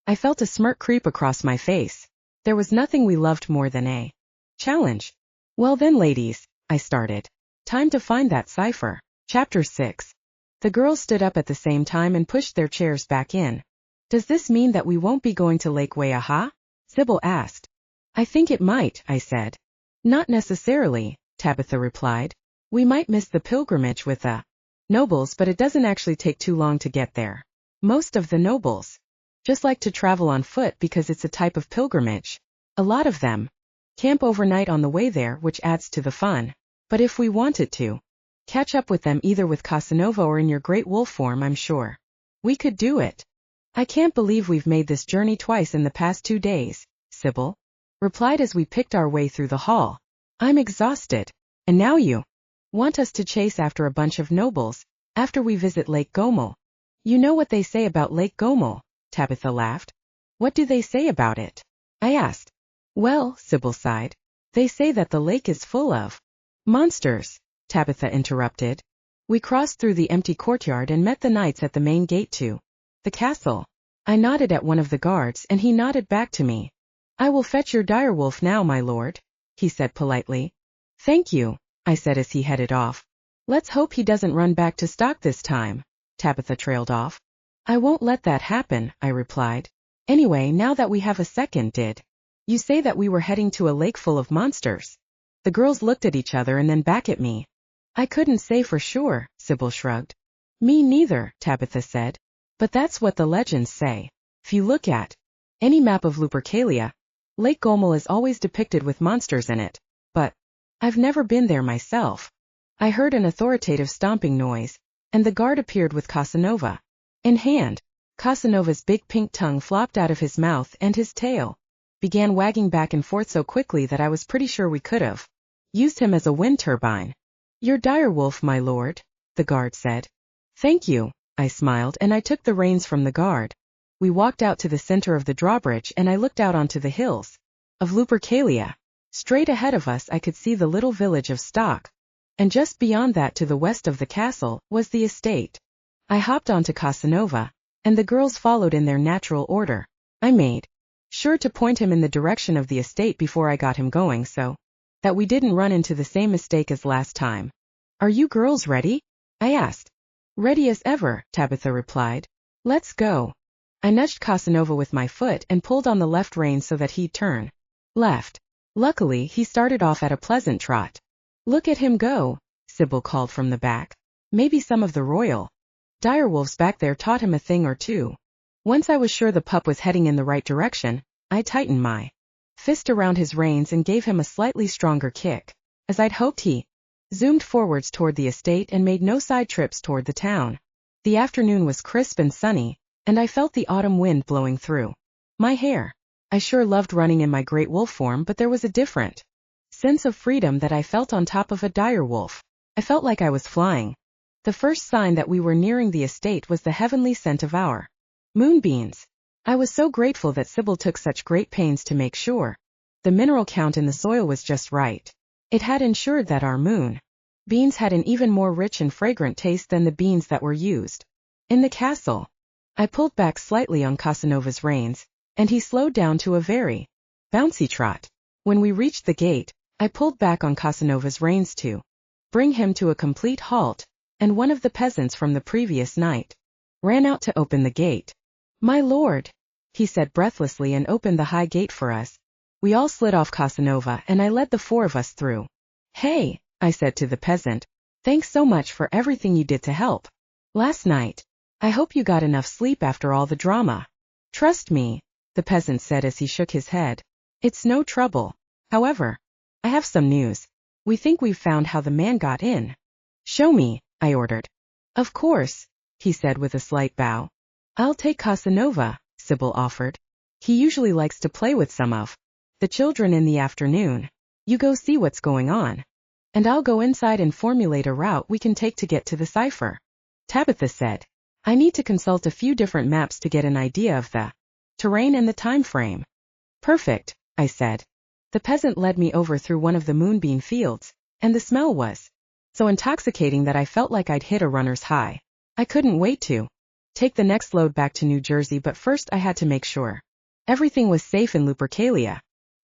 I felt a smirk creep across my face. There was nothing we loved more than a challenge. Well then, ladies, I started. Time to find that cipher. Chapter 6. The girls stood up at the same time and pushed their chairs back in. Does this mean that we won't be going to Lake Wayaha? Sybil asked. I think it might, I said. Not necessarily, Tabitha replied. We might miss the pilgrimage with the nobles, but it doesn't actually take too long to get there. Most of the nobles just like to travel on foot because it's a type of pilgrimage. A lot of them camp overnight on the way there, which adds to the fun. But if we wanted to catch up with them either with Casanova or in your great wolf form, I'm sure we could do it. I can't believe we've made this journey twice in the past 2 days, Sybil replied as we picked our way through the hall. I'm exhausted. And now you want us to chase after a bunch of nobles after we visit Lake Gomel. You know what they say about Lake Gomel, Tabitha laughed. What do they say about it? I asked. Well, Sybil sighed. They say that the lake is full of monsters, Tabitha interrupted. We crossed through the empty courtyard and met the knights at the main gate to the castle. I nodded at one of the guards and he nodded back to me. I will fetch your direwolf now, my lord, he said politely. Thank you, I said as he headed off. Let's hope he doesn't run back to stock this time, Tabitha trailed off. I won't let that happen, I replied. Anyway, now that we have a second, did you say that we were heading to a lake full of monsters? The girls looked at each other and then back at me. I couldn't say for sure, Sybil shrugged. Me neither, Tabitha said. But that's what the legends say. If you look at any map of Lupercalia, Lake Gomel is always depicted with monsters in it. But I've never been there myself. I heard an authoritative stomping noise, and the guard appeared with Casanova in hand. Casanova's big pink tongue flopped out of his mouth and his tail began wagging back and forth so quickly that I was pretty sure we could have used him as a wind turbine. Your direwolf, my lord, the guard said. Thank you, I smiled and I took the reins from the guard. We walked out to the center of the drawbridge and I looked out onto the hills of Lupercalia. Straight ahead of us I could see the little village of Stock, and just beyond that to the west of the castle was the estate. I hopped onto Casanova, and the girls followed in their natural order. I made sure to point him in the direction of the estate before I got him going so that we didn't run into the same mistake as last time. Are you girls ready? I asked. Ready as ever, Tabitha replied. Let's go. I nudged Casanova with my foot and pulled on the left rein so that he'd turn left. Luckily, he started off at a pleasant trot. Look at him go, Sybil called from the back. Maybe some of the royal direwolves back there taught him a thing or two. Once I was sure the pup was heading in the right direction, I tightened my fist around his reins and gave him a slightly stronger kick. As I'd hoped, he zoomed forwards toward the estate and made no side trips toward the town. The afternoon was crisp and sunny, and I felt the autumn wind blowing through my hair. I sure loved running in my great wolf form, but there was a different sense of freedom that I felt on top of a direwolf. I felt like I was flying. The first sign that we were nearing the estate was the heavenly scent of our moonbeams. I was so grateful that Sybil took such great pains to make sure the mineral count in the soil was just right. It had ensured that our moon beans had an even more rich and fragrant taste than the beans that were used in the castle. I pulled back slightly on Casanova's reins, and he slowed down to a very bouncy trot. When we reached the gate, I pulled back on Casanova's reins to bring him to a complete halt, and one of the peasants from the previous night ran out to open the gate. My lord, he said breathlessly and opened the high gate for us. We all slid off Casanova and I led the four of us through. Hey, I said to the peasant, thanks so much for everything you did to help last night. I hope you got enough sleep after all the drama. Trust me, the peasant said as he shook his head. It's no trouble. However, I have some news. We think we've found how the man got in. Show me, I ordered. Of course, he said with a slight bow. I'll take Casanova, Sybil offered. He usually likes to play with some of the children in the afternoon. You go see what's going on. And I'll go inside and formulate a route we can take to get to the cipher. Tabitha said. I need to consult a few different maps to get an idea of the terrain and the time frame. Perfect, I said. The peasant led me over through one of the moonbeam fields, and the smell was so intoxicating that I felt like I'd hit a runner's high. I couldn't wait to take the next load back to New Jersey, but first I had to make sure everything was safe in Lupercalia.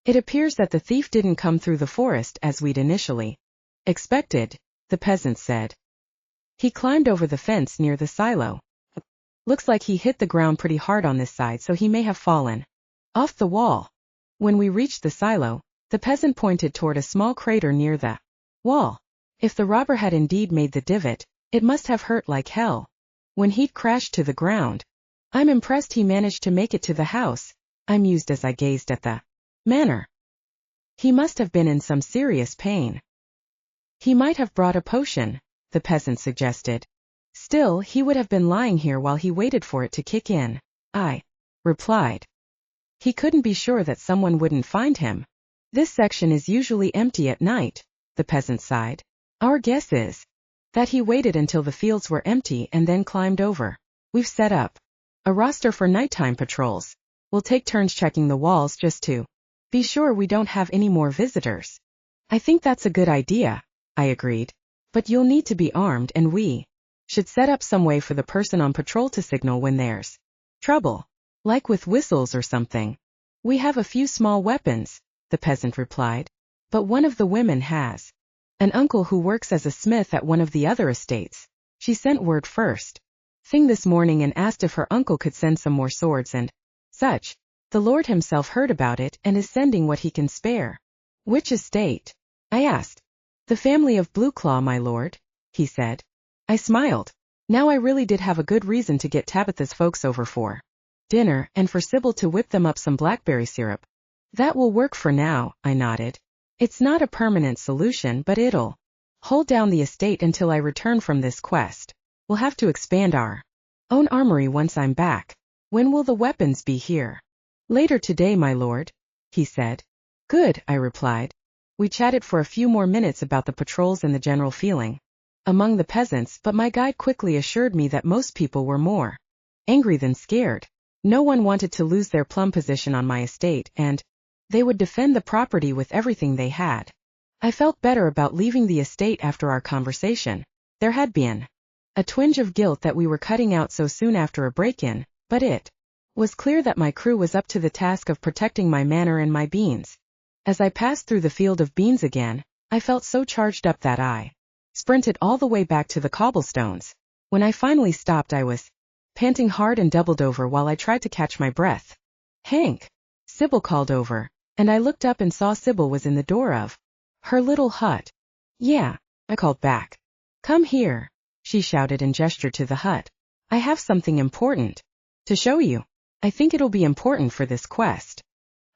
It appears that the thief didn't come through the forest as we'd initially expected, the peasant said. He climbed over the fence near the silo. Looks like he hit the ground pretty hard on this side, so he may have fallen off the wall. When we reached the silo, the peasant pointed toward a small crater near the wall. If the robber had indeed made the divot, it must have hurt like hell when he'd crashed to the ground. I'm impressed he managed to make it to the house, I mused as I gazed at the manor. He must have been in some serious pain. He might have brought a potion, the peasant suggested. Still, he would have been lying here while he waited for it to kick in, I replied. He couldn't be sure that someone wouldn't find him. This section is usually empty at night, the peasant sighed. Our guess is that he waited until the fields were empty and then climbed over. We've set up a roster for nighttime patrols. We'll take turns checking the walls just to Be sure we don't have any more visitors. I think that's a good idea, I agreed. But you'll need to be armed and we should set up some way for the person on patrol to signal when there's trouble. Like with whistles or something. We have a few small weapons, the peasant replied. But one of the women has an uncle who works as a smith at one of the other estates. She sent word first thing this morning and asked if her uncle could send some more swords and such. The Lord himself heard about it and is sending what he can spare. Which estate? I asked. The family of Blueclaw, my lord, he said. I smiled. Now I really did have a good reason to get Tabitha's folks over for dinner and for Sybil to whip them up some blackberry syrup. That will work for now, I nodded. It's not a permanent solution, but it'll hold down the estate until I return from this quest. We'll have to expand our own armory once I'm back. When will the weapons be here? Later today, my lord, he said. Good, I replied. We chatted for a few more minutes about the patrols and the general feeling among the peasants, but my guide quickly assured me that most people were more angry than scared. No one wanted to lose their plum position on my estate, and they would defend the property with everything they had. I felt better about leaving the estate after our conversation. There had been a twinge of guilt that we were cutting out so soon after a break-in, but it was clear that my crew was up to the task of protecting my manor and my beans. As I passed through the field of beans again, I felt so charged up that I sprinted all the way back to the cobblestones. When I finally stopped, I was panting hard and doubled over while I tried to catch my breath. Hank, Sybil called over, and I looked up and saw Sybil was in the door of her little hut. Yeah, I called back. Come here, she shouted and gestured to the hut. I have something important to show you. I think it'll be important for this quest.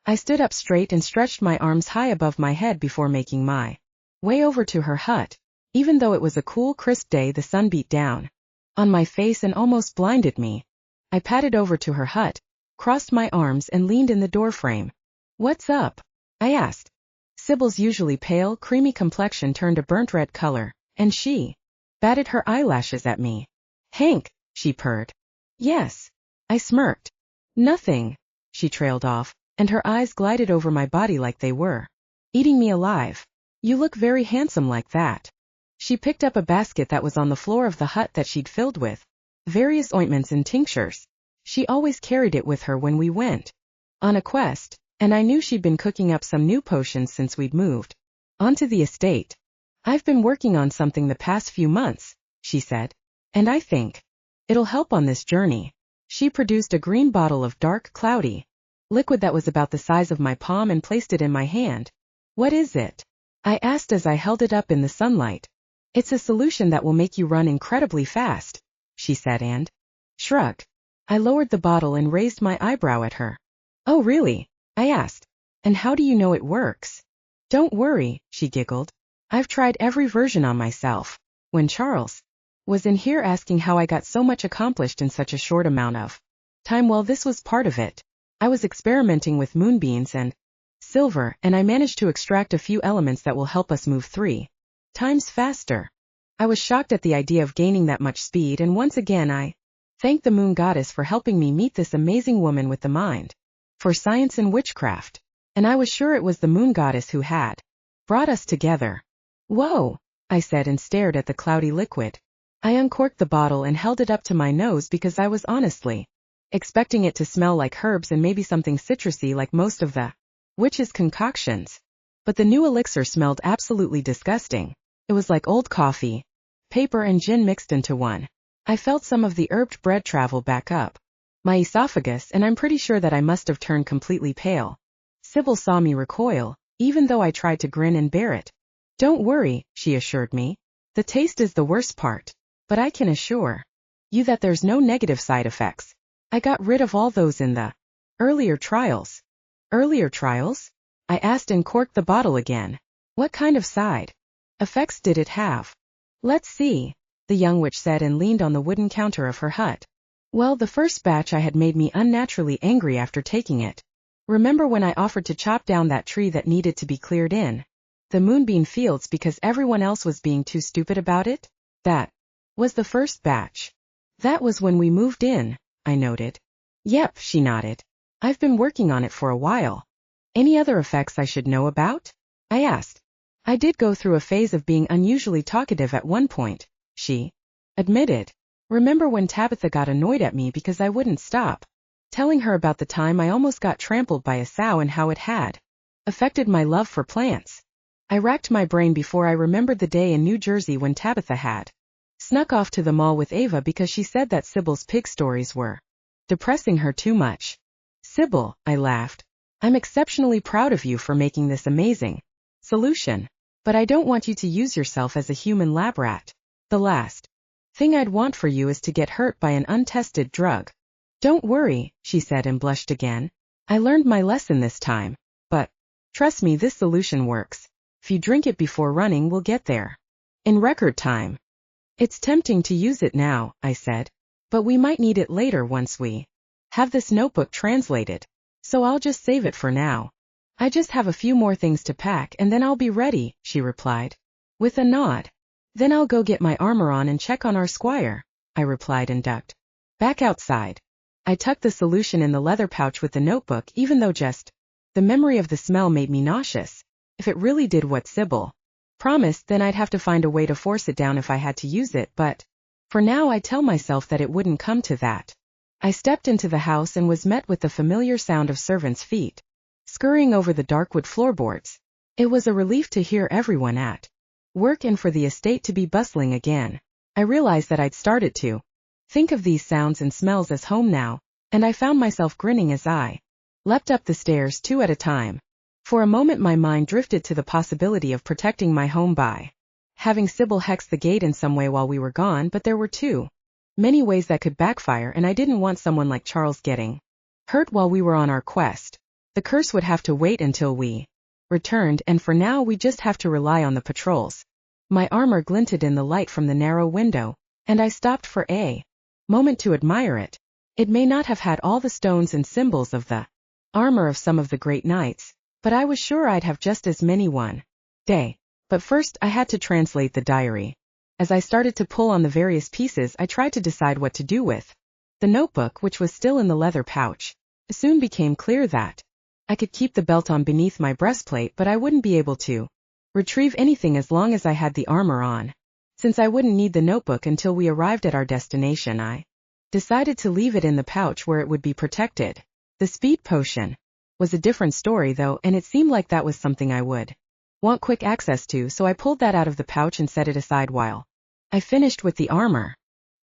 I stood up straight and stretched my arms high above my head before making my way over to her hut. Even though it was a cool, crisp day, the sun beat down on my face and almost blinded me. I padded over to her hut, crossed my arms and leaned in the doorframe. What's up? I asked. Sybil's usually pale, creamy complexion turned a burnt red color, and she batted her eyelashes at me. Hank, she purred. Yes. I smirked. Nothing, she trailed off, and her eyes glided over my body like they were eating me alive. You look very handsome like that. She picked up a basket that was on the floor of the hut that she'd filled with various ointments and tinctures. She always carried it with her when we went on a quest, and I knew she'd been cooking up some new potions since we'd moved onto the estate. I've been working on something the past few months, she said, and I think it'll help on this journey. She produced a green bottle of dark, cloudy liquid that was about the size of my palm and placed it in my hand. What is it? I asked as I held it up in the sunlight. It's a solution that will make you run incredibly fast, she said and shrugged. I lowered the bottle and raised my eyebrow at her. Oh really? I asked. And how do you know it works? Don't worry, she giggled. I've tried every version on myself. When Charles was in here asking how I got so much accomplished in such a short amount of time, well, this was part of it. I was experimenting with moonbeams and silver, and I managed to extract a few elements that will help us move 3 times faster. I was shocked at the idea of gaining that much speed, and once again I thanked the moon goddess for helping me meet this amazing woman with the mind for science and witchcraft. And I was sure it was the moon goddess who had brought us together. Whoa, I said and stared at the cloudy liquid. I uncorked the bottle and held it up to my nose because I was honestly expecting it to smell like herbs and maybe something citrusy like most of the witch's concoctions. But the new elixir smelled absolutely disgusting. It was like old coffee, paper and gin mixed into one. I felt some of the herbed bread travel back up my esophagus, and I'm pretty sure that I must have turned completely pale. Sybil saw me recoil, even though I tried to grin and bear it. Don't worry, she assured me. The taste is the worst part, but I can assure you that there's no negative side effects. I got rid of all those in the earlier trials. Earlier trials? I asked and corked the bottle again. What kind of side effects did it have? Let's see, the young witch said and leaned on the wooden counter of her hut. Well, the first batch I had made me unnaturally angry after taking it. Remember when I offered to chop down that tree that needed to be cleared in the moonbeam fields because everyone else was being too stupid about it? That was the first batch. That was when we moved in, I noted. Yep, she nodded. I've been working on it for a while. Any other effects I should know about? I asked. I did go through a phase of being unusually talkative at one point, she admitted. Remember when Tabitha got annoyed at me because I wouldn't stop telling her about the time I almost got trampled by a sow and how it had affected my love for plants? I racked my brain before I remembered the day in New Jersey when Tabitha had snuck off to the mall with Ava because she said that Sybil's pig stories were depressing her too much. Sybil, I laughed. I'm exceptionally proud of you for making this amazing solution. But I don't want you to use yourself as a human lab rat. The last thing I'd want for you is to get hurt by an untested drug. Don't worry, she said and blushed again. I learned my lesson this time. But trust me, this solution works. If you drink it before running, we'll get there in record time. It's tempting to use it now, I said. But we might need it later once we have this notebook translated. So I'll just save it for now. I just have a few more things to pack and then I'll be ready, she replied. With a nod. Then I'll go get my armor on and check on our squire, I replied and ducked back outside. I tucked the solution in the leather pouch with the notebook, even though just the memory of the smell made me nauseous. If it really did what Sybil promised, then I'd have to find a way to force it down if I had to use it, but for now I tell myself that it wouldn't come to that. I stepped into the house and was met with the familiar sound of servants' feet scurrying over the dark wood floorboards. It was a relief to hear everyone at work and for the estate to be bustling again. I realized that I'd started to think of these sounds and smells as home now, and I found myself grinning as I leapt up the stairs 2 at a time. For a moment my mind drifted to the possibility of protecting my home by having Sybil hex the gate in some way while we were gone, but there were too many ways that could backfire, and I didn't want someone like Charles getting hurt while we were on our quest. The curse would have to wait until we returned, and for now we just have to rely on the patrols. My armor glinted in the light from the narrow window, and I stopped for a moment to admire it. It may not have had all the stones and symbols of the armor of some of the great knights, but I was sure I'd have just as many one day. But first I had to translate the diary. As I started to pull on the various pieces, I tried to decide what to do with the notebook, which was still in the leather pouch. It soon became clear that I could keep the belt on beneath my breastplate, but I wouldn't be able to retrieve anything as long as I had the armor on. Since I wouldn't need the notebook until we arrived at our destination, I decided to leave it in the pouch where it would be protected. The speed potion was a different story though, and it seemed like that was something I would want quick access to, so I pulled that out of the pouch and set it aside while I finished with the armor.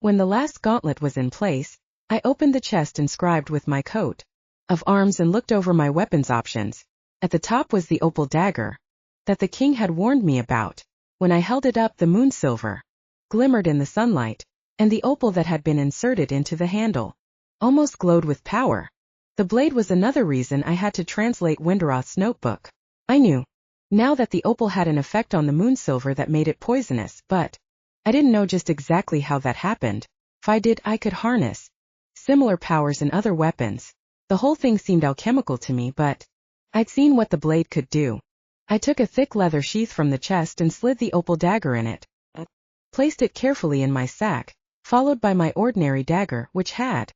When the last gauntlet was in place, I opened the chest inscribed with my coat of arms and looked over my weapons options. At the top was the opal dagger that the king had warned me about. When I held it up, the moon silver glimmered in the sunlight, and the opal that had been inserted into the handle almost glowed with power. The blade was another reason I had to translate Winderoth's notebook. I knew now that the opal had an effect on the moon silver that made it poisonous, but I didn't know just exactly how that happened. If I did, I could harness similar powers in other weapons. The whole thing seemed alchemical to me, but I'd seen what the blade could do. I took a thick leather sheath from the chest and slid the opal dagger in it. Placed it carefully in my sack, followed by my ordinary dagger, which had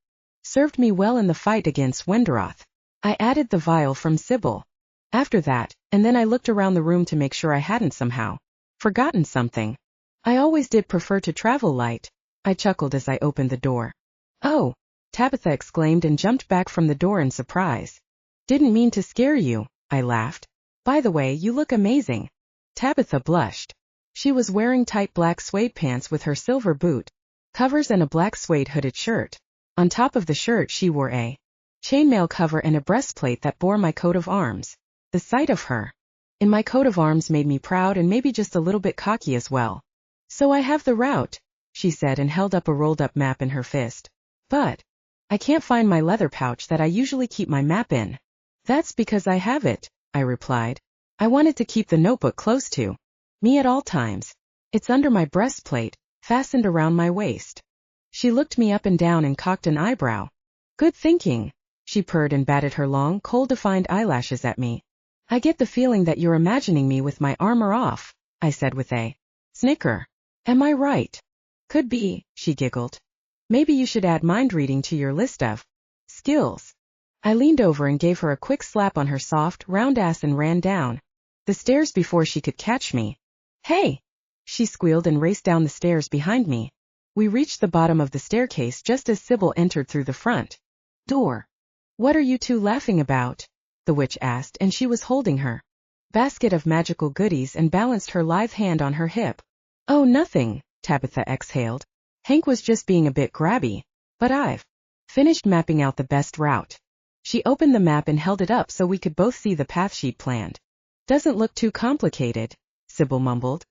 served me well in the fight against Winderoth. I added the vial from Sybil after that, and then I looked around the room to make sure I hadn't somehow forgotten something. I always did prefer to travel light, I chuckled as I opened the door. Oh, Tabitha exclaimed and jumped back from the door in surprise. Didn't mean to scare you, I laughed. By the way, you look amazing. Tabitha blushed. She was wearing tight black suede pants with her silver boot covers and a black suede hooded shirt. On top of the shirt she wore a chainmail cover and a breastplate that bore my coat of arms. The sight of her in my coat of arms made me proud and maybe just a little bit cocky as well. So I have the route, she said and held up a rolled up map in her fist. But I can't find my leather pouch that I usually keep my map in. That's because I have it, I replied. I wanted to keep the notebook close to me at all times. It's under my breastplate, fastened around my waist. She looked me up and down and cocked an eyebrow. Good thinking, she purred and batted her long, cold-defined eyelashes at me. I get the feeling that you're imagining me with my armor off, I said with a snicker. Am I right? Could be, she giggled. Maybe you should add mind reading to your list of skills. I leaned over and gave her a quick slap on her soft, round ass and ran down the stairs before she could catch me. Hey! She squealed and raced down the stairs behind me. We reached the bottom of the staircase just as Sybil entered through the front door. What are you two laughing about? The witch asked, and she was holding her basket of magical goodies and balanced her lithe hand on her hip. Oh, nothing, Tabitha exhaled. Hank was just being a bit grabby, but I've finished mapping out the best route. She opened the map and held it up so we could both see the path she'd planned. Doesn't look too complicated, Sybil mumbled.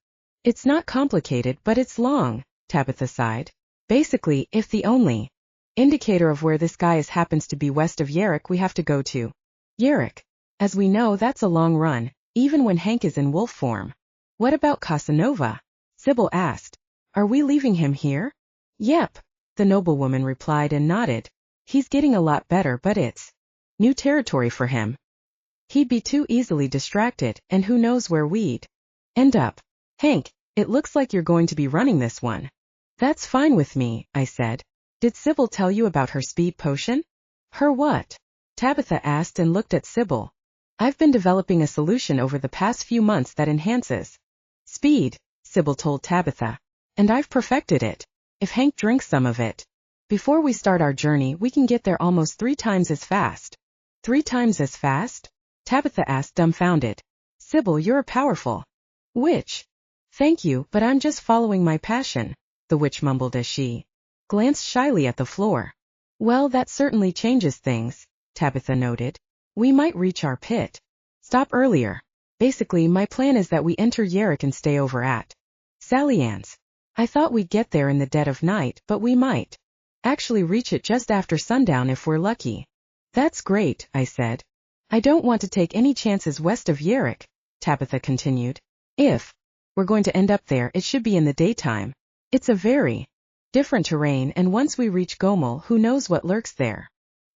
It's not complicated, but it's long, Tabitha sighed. Basically, if the only indicator of where this guy is happens to be west of Yerrick, we have to go to Yerrick. As we know, that's a long run, even when Hank is in wolf form. What about Casanova? Sybil asked. Are we leaving him here? Yep, the noblewoman replied and nodded. He's getting a lot better, but it's new territory for him. He'd be too easily distracted, and who knows where we'd end up. Hank, it looks like you're going to be running this one. That's fine with me, I said. Did Sybil tell you about her speed potion? Her what? Tabitha asked and looked at Sybil. I've been developing a solution over the past few months that enhances speed, Sybil told Tabitha. And I've perfected it. If Hank drinks some of it before we start our journey, we can get there almost 3 times as fast. 3 times as fast? Tabitha asked, dumbfounded. Sybil, you're a powerful witch. Thank you, but I'm just following my passion, the witch mumbled as she glanced shyly at the floor. Well, that certainly changes things, Tabitha noted. We might reach our pit stop earlier. Basically, my plan is that we enter Yerrick and stay over at Sally Ann's. I thought we'd get there in the dead of night, but we might actually reach it just after sundown if we're lucky. That's great, I said. I don't want to take any chances west of Yerrick, Tabitha continued. If we're going to end up there, it should be in the daytime. It's a very different terrain, and once we reach Gomel, who knows what lurks there.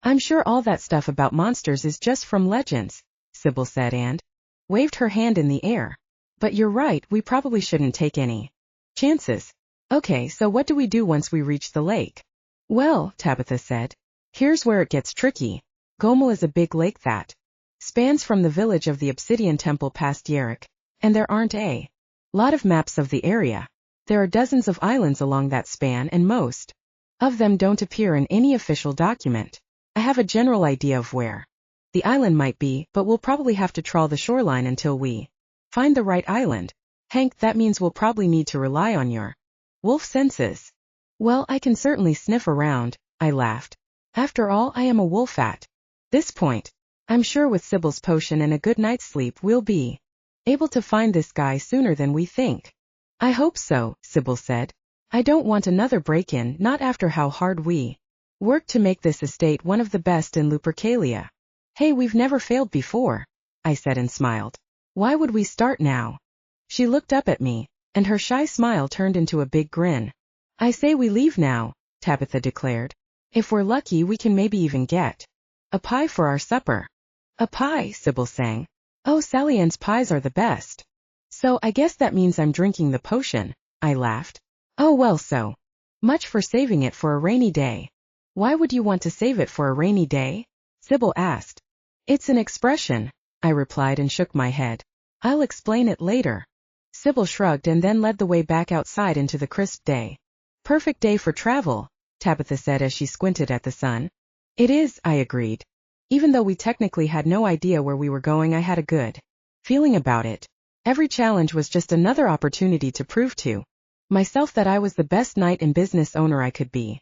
I'm sure all that stuff about monsters is just from legends, Sybil said and waved her hand in the air. But you're right, we probably shouldn't take any chances. Okay, so what do we do once we reach the lake? Well, Tabitha said, here's where it gets tricky. Gomel is a big lake that spans from the village of the Obsidian Temple past Yerrick, and there aren't a lot of maps of the area. There are dozens of islands along that span, and most of them don't appear in any official document. I have a general idea of where the island might be, but we'll probably have to trawl the shoreline until we find the right island. Hank, that means we'll probably need to rely on your wolf senses. Well, I can certainly sniff around, I laughed. After all, I am a wolf at this point. I'm sure with Sybil's potion and a good night's sleep, we'll be able to find this guy sooner than we think. I hope so, Sybil said. I don't want another break-in, not after how hard we worked to make this estate one of the best in Lupercalia. Hey, we've never failed before, I said and smiled. Why would we start now? She looked up at me, and her shy smile turned into a big grin. I say we leave now, Tabitha declared. If we're lucky, we can maybe even get a pie for our supper. A pie, Sybil sang. Oh, Sally Ann's pies are the best. So I guess that means I'm drinking the potion, I laughed. Oh well, so much for saving it for a rainy day. Why would you want to save it for a rainy day? Sybil asked. It's an expression, I replied and shook my head. I'll explain it later. Sybil shrugged and then led the way back outside into the crisp day. Perfect day for travel, Tabitha said as she squinted at the sun. It is, I agreed. Even though we technically had no idea where we were going, I had a good feeling about it. Every challenge was just another opportunity to prove to myself that I was the best knight and business owner I could be.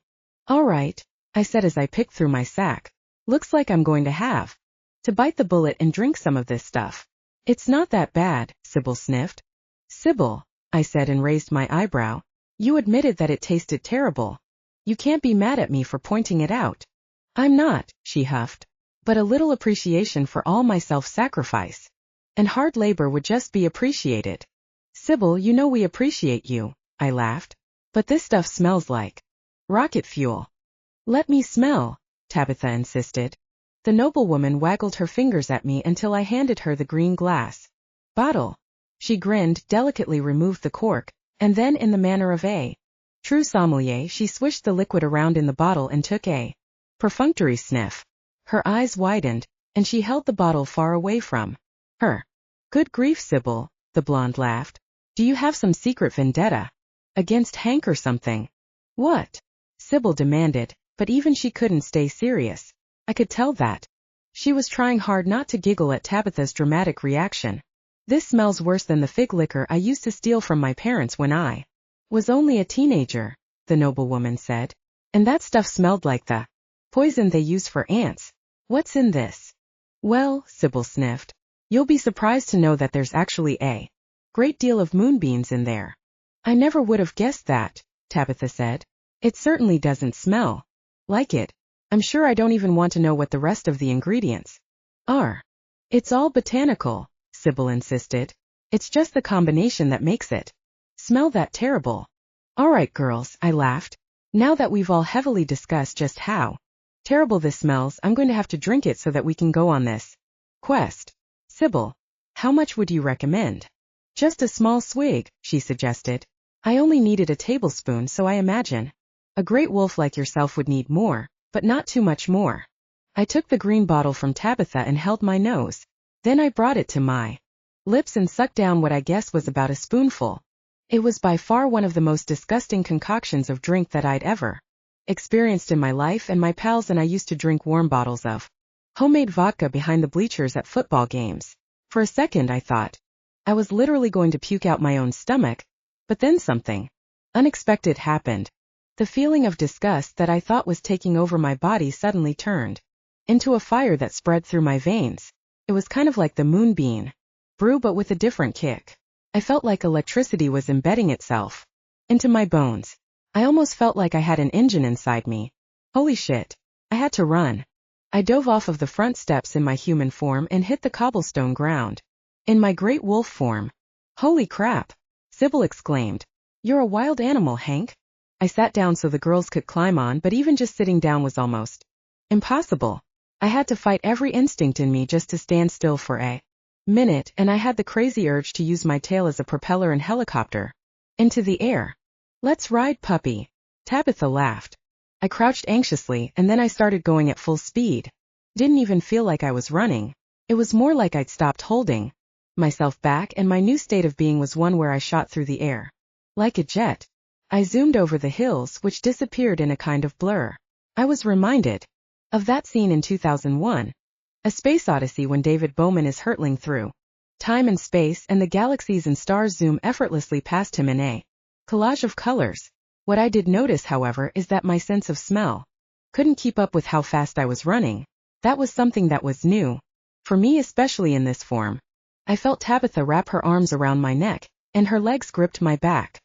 All right, I said as I picked through my sack. Looks like I'm going to have to bite the bullet and drink some of this stuff. It's not that bad, Sybil sniffed. Sybil, I said and raised my eyebrow. You admitted that it tasted terrible. You can't be mad at me for pointing it out. I'm not, she huffed. But a little appreciation for all my self-sacrifice and hard labor would just be appreciated. Sybil, you know we appreciate you, I laughed. But this stuff smells like rocket fuel. Let me smell, Tabitha insisted. The noblewoman waggled her fingers at me until I handed her the green glass bottle. She grinned, delicately removed the cork, and then in the manner of a true sommelier, she swished the liquid around in the bottle and took a perfunctory sniff. Her eyes widened, and she held the bottle far away from her. Good grief, Sybil, the blonde laughed. Do you have some secret vendetta? Against Hank or something? What? Sybil demanded, but even she couldn't stay serious. I could tell that. She was trying hard not to giggle at Tabitha's dramatic reaction. This smells worse than the fig liquor I used to steal from my parents when I was only a teenager, the noblewoman said. And that stuff smelled like the poison they use for ants. What's in this? Well, Sybil sniffed. You'll be surprised to know that there's actually a great deal of moonbeams in there. I never would have guessed that, Tabitha said. It certainly doesn't smell like it. I'm sure I don't even want to know what the rest of the ingredients are. It's all botanical, Sybil insisted. It's just the combination that makes it smell that terrible. All right, girls, I laughed. Now that we've all heavily discussed just how terrible this smells, I'm going to have to drink it so that we can go on this quest. Sybil, how much would you recommend? Just a small swig, she suggested. I only needed a tablespoon, so I imagine a great wolf like yourself would need more, but not too much more. I took the green bottle from Tabitha and held my nose. Then I brought it to my lips and sucked down what I guess was about a spoonful. It was by far one of the most disgusting concoctions of drink that I'd ever experienced in my life, and my pals and I used to drink warm bottles of homemade vodka behind the bleachers at football games. For a second I thought I was literally going to puke out my own stomach, but then something unexpected happened. The feeling of disgust that I thought was taking over my body suddenly turned into a fire that spread through my veins. It was kind of like the moonbeam brew, but with a different kick. I felt like electricity was embedding itself into my bones. I almost felt like I had an engine inside me. Holy shit. I had to run. I dove off of the front steps in my human form and hit the cobblestone ground in my great wolf form. Holy crap, Sybil exclaimed. You're a wild animal, Hank. I sat down so the girls could climb on, but even just sitting down was almost impossible. I had to fight every instinct in me just to stand still for a minute, and I had the crazy urge to use my tail as a propeller and helicopter into the air. Let's ride, puppy. Tabitha laughed. I crouched anxiously, and then I started going at full speed. Didn't even feel like I was running. It was more like I'd stopped holding myself back, and my new state of being was one where I shot through the air like a jet. I zoomed over the hills, which disappeared in a kind of blur. I was reminded of that scene in 2001, A Space Odyssey, when David Bowman is hurtling through time and space, and the galaxies and stars zoom effortlessly past him in a collage of colors. What I did notice, however, is that my sense of smell couldn't keep up with how fast I was running. That was something that was new for me, especially in this form. I felt Tabitha wrap her arms around my neck, and her legs gripped my back.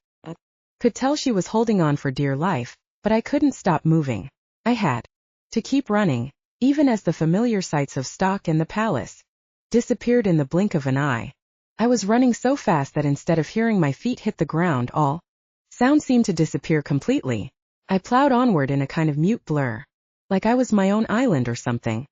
Could tell she was holding on for dear life, but I couldn't stop moving. I had to keep running, even as the familiar sights of Stock and the palace disappeared in the blink of an eye. I was running so fast that instead of hearing my feet hit the ground, all sound seemed to disappear completely. I plowed onward in a kind of mute blur, like I was my own island or something.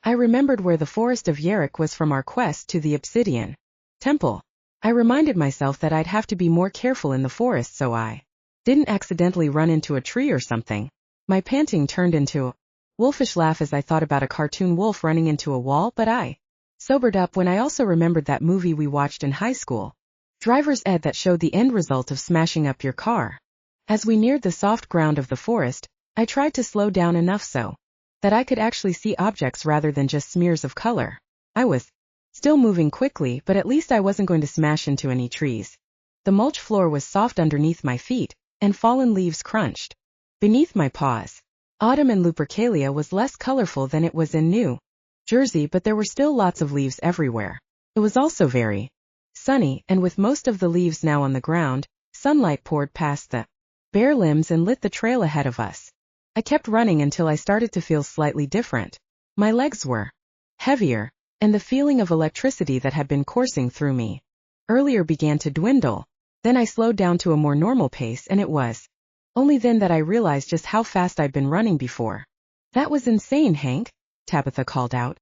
I remembered where the forest of Yerrick was from our quest to the Obsidian Temple. I reminded myself that I'd have to be more careful in the forest so I didn't accidentally run into a tree or something. My panting turned into a wolfish laugh as I thought about a cartoon wolf running into a wall, but I sobered up when I also remembered that movie we watched in high school, Driver's Ed, that showed the end result of smashing up your car. As we neared the soft ground of the forest, I tried to slow down enough so that I could actually see objects rather than just smears of color. I was still moving quickly, but at least I wasn't going to smash into any trees. The mulch floor was soft underneath my feet, and fallen leaves crunched beneath my paws. Autumn in Lupercalia was less colorful than it was in New Jersey, but there were still lots of leaves everywhere. It was also very sunny, and with most of the leaves now on the ground, sunlight poured past the bare limbs and lit the trail ahead of us. I kept running until I started to feel slightly different. My legs were heavier, and the feeling of electricity that had been coursing through me earlier began to dwindle. Then I slowed down to a more normal pace, and it was only then that I realized just how fast I'd been running before. That was insane, Hank, Tabitha called out.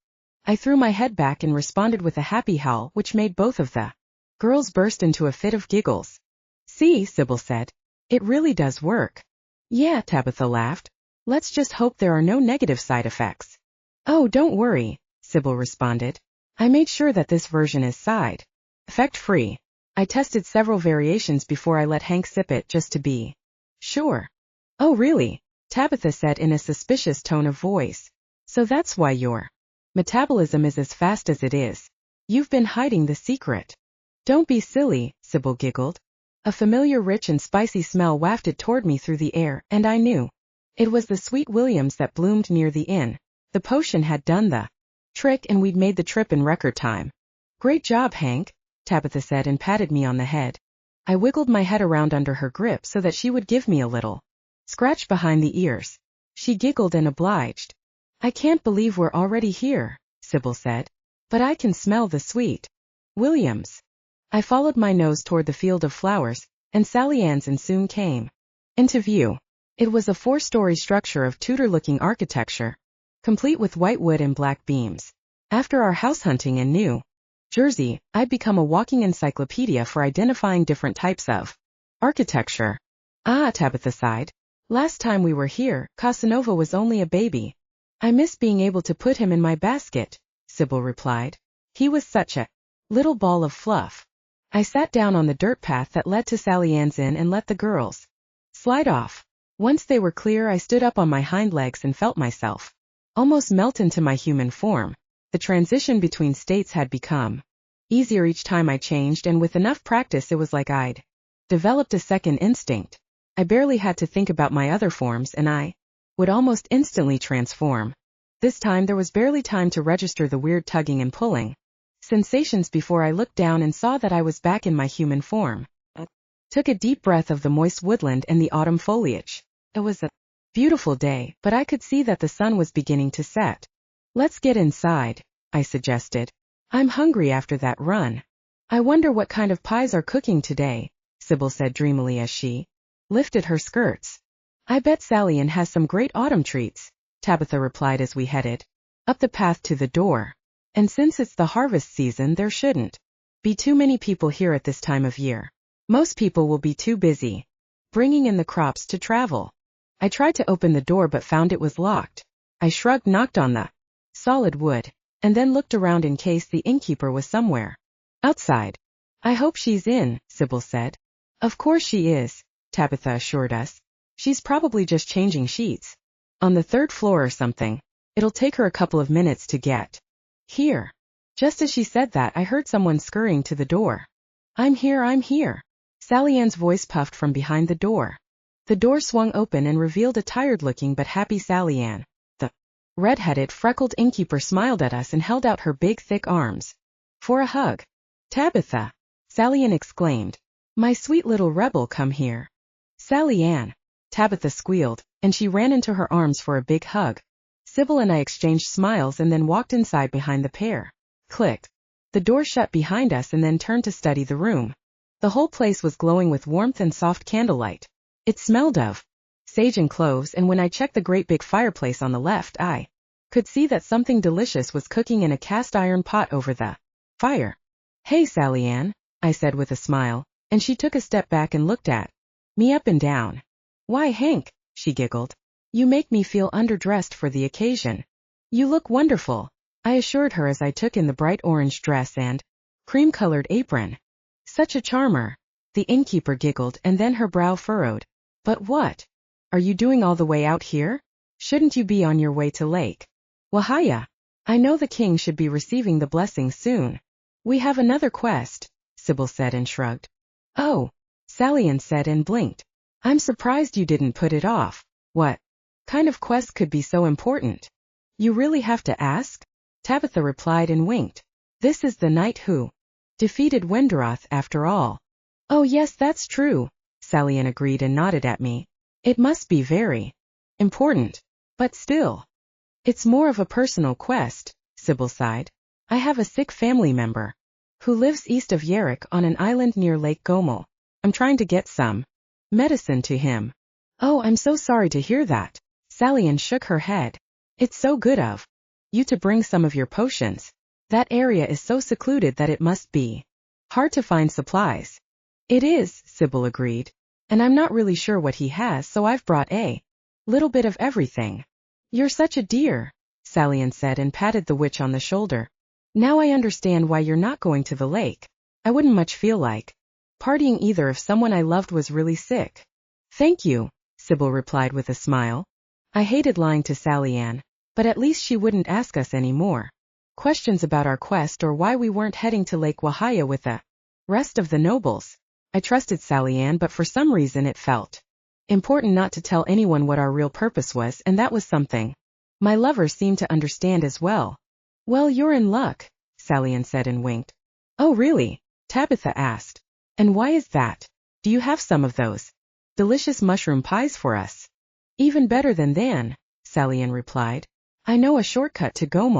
I threw my head back and responded with a happy howl, which made both of the girls burst into a fit of giggles. See, Sybil said. It really does work. Yeah, Tabitha laughed. Let's just hope there are no negative side effects. Oh, don't worry, Sybil responded. I made sure that this version is side effect-free. I tested several variations before I let Hank sip it just to be sure. Oh, really? Tabitha said in a suspicious tone of voice. So that's why your metabolism is as fast as it is. You've been hiding the secret. Don't be silly, Sybil giggled. A familiar rich and spicy smell wafted toward me through the air, and I knew. It was the sweet williams that bloomed near the inn. The potion had done the trick and we'd made the trip in record time. Great job, Hank, Tabitha said and patted me on the head. I wiggled my head around under her grip so that she would give me a little scratch behind the ears. She giggled and obliged. I can't believe we're already here, Sybil said. But I can smell the sweet williams. I followed my nose toward the field of flowers, and Sally Ann's inn soon came into view. It was a 4-story structure of Tudor-looking architecture, complete with white wood and black beams. After our house hunting in New Jersey, I'd become a walking encyclopedia for identifying different types of architecture. Ah, Tabitha sighed. Last time we were here, Casanova was only a baby. I miss being able to put him in my basket, Sybil replied. He was such a little ball of fluff. I sat down on the dirt path that led to Sally Ann's inn and let the girls slide off. Once they were clear, I stood up on my hind legs and felt myself almost melt into my human form. The transition between states had become easier each time I changed, and with enough practice it was like I'd developed a second instinct. I barely had to think about my other forms and I would almost instantly transform. This time there was barely time to register the weird tugging and pulling sensations before I looked down and saw that I was back in my human form. Took a deep breath of the moist woodland and the autumn foliage. It was a beautiful day, but I could see that the sun was beginning to set. Let's get inside, I suggested. I'm hungry after that run. I wonder what kind of pies are cooking today, Sybil said dreamily as she lifted her skirts. I bet Sally Ann has some great autumn treats, Tabitha replied as we headed up the path to the door. And since it's the harvest season, there shouldn't be too many people here at this time of year. Most people will be too busy bringing in the crops to travel. I tried to open the door but found it was locked. I shrugged, knocked on the solid wood, and then looked around in case the innkeeper was somewhere outside. I hope she's in, Sybil said. Of course she is, Tabitha assured us. She's probably just changing sheets on the 3rd floor or something. It'll take her a couple of minutes to get here. Just as she said that, I heard someone scurrying to the door. I'm here. Sally Ann's voice puffed from behind the door. The door swung open and revealed a tired-looking but happy Sally Ann. The red-headed, freckled innkeeper smiled at us and held out her big, thick arms for a hug. Tabitha, Sally Ann exclaimed. My sweet little rebel, come here. Sally Ann, Tabitha squealed, and she ran into her arms for a big hug. Sybil and I exchanged smiles and then walked inside behind the pair. Clicked. The door shut behind us and then turned to study the room. The whole place was glowing with warmth and soft candlelight. It smelled of sage and cloves, and when I checked the great big fireplace on the left, I could see that something delicious was cooking in a cast-iron pot over the fire. Hey, Sally Ann, I said with a smile, and she took a step back and looked at me up and down. Why, Hank, she giggled. You make me feel underdressed for the occasion. You look wonderful, I assured her as I took in the bright orange dress and cream-colored apron. Such a charmer. The innkeeper giggled and then her brow furrowed. But what are you doing all the way out here? Shouldn't you be on your way to Lake Wahaya? I know the king should be receiving the blessing soon. We have another quest, Sybil said and shrugged. Oh, Sally Ann said and blinked. I'm surprised you didn't put it off. What kind of quest could be so important? You really have to ask? Tabitha replied and winked. This is the knight who defeated Wenderoth after all. Oh yes, that's true, Sally Ann agreed and nodded at me. It must be very important. But still, it's more of a personal quest, Sybil sighed. I have a sick family member who lives east of Yerrick on an island near Lake Gomel. I'm trying to get some medicine to him. Oh, I'm so sorry to hear that. Sally Ann shook her head. It's so good of you to bring some of your potions. That area is so secluded that it must be hard to find supplies. It is, Sybil agreed. And I'm not really sure what he has, so I've brought a little bit of everything. You're such a dear, Sally Ann said and patted the witch on the shoulder. Now I understand why you're not going to the lake. I wouldn't much feel like partying either if someone I loved was really sick. Thank you, Sybil replied with a smile. I hated lying to Sally Ann, but at least she wouldn't ask us any more questions about our quest or why we weren't heading to Lake Wahaya with the rest of the nobles. I trusted Sally Ann, but for some reason it felt important not to tell anyone what our real purpose was, and that was something my lover seemed to understand as well. Well, you're in luck, Sally Ann said and winked. Oh really? Tabitha asked. And why is that? Do you have some of those delicious mushroom pies for us? Even better than Sally Ann replied. I know a shortcut to Gomo.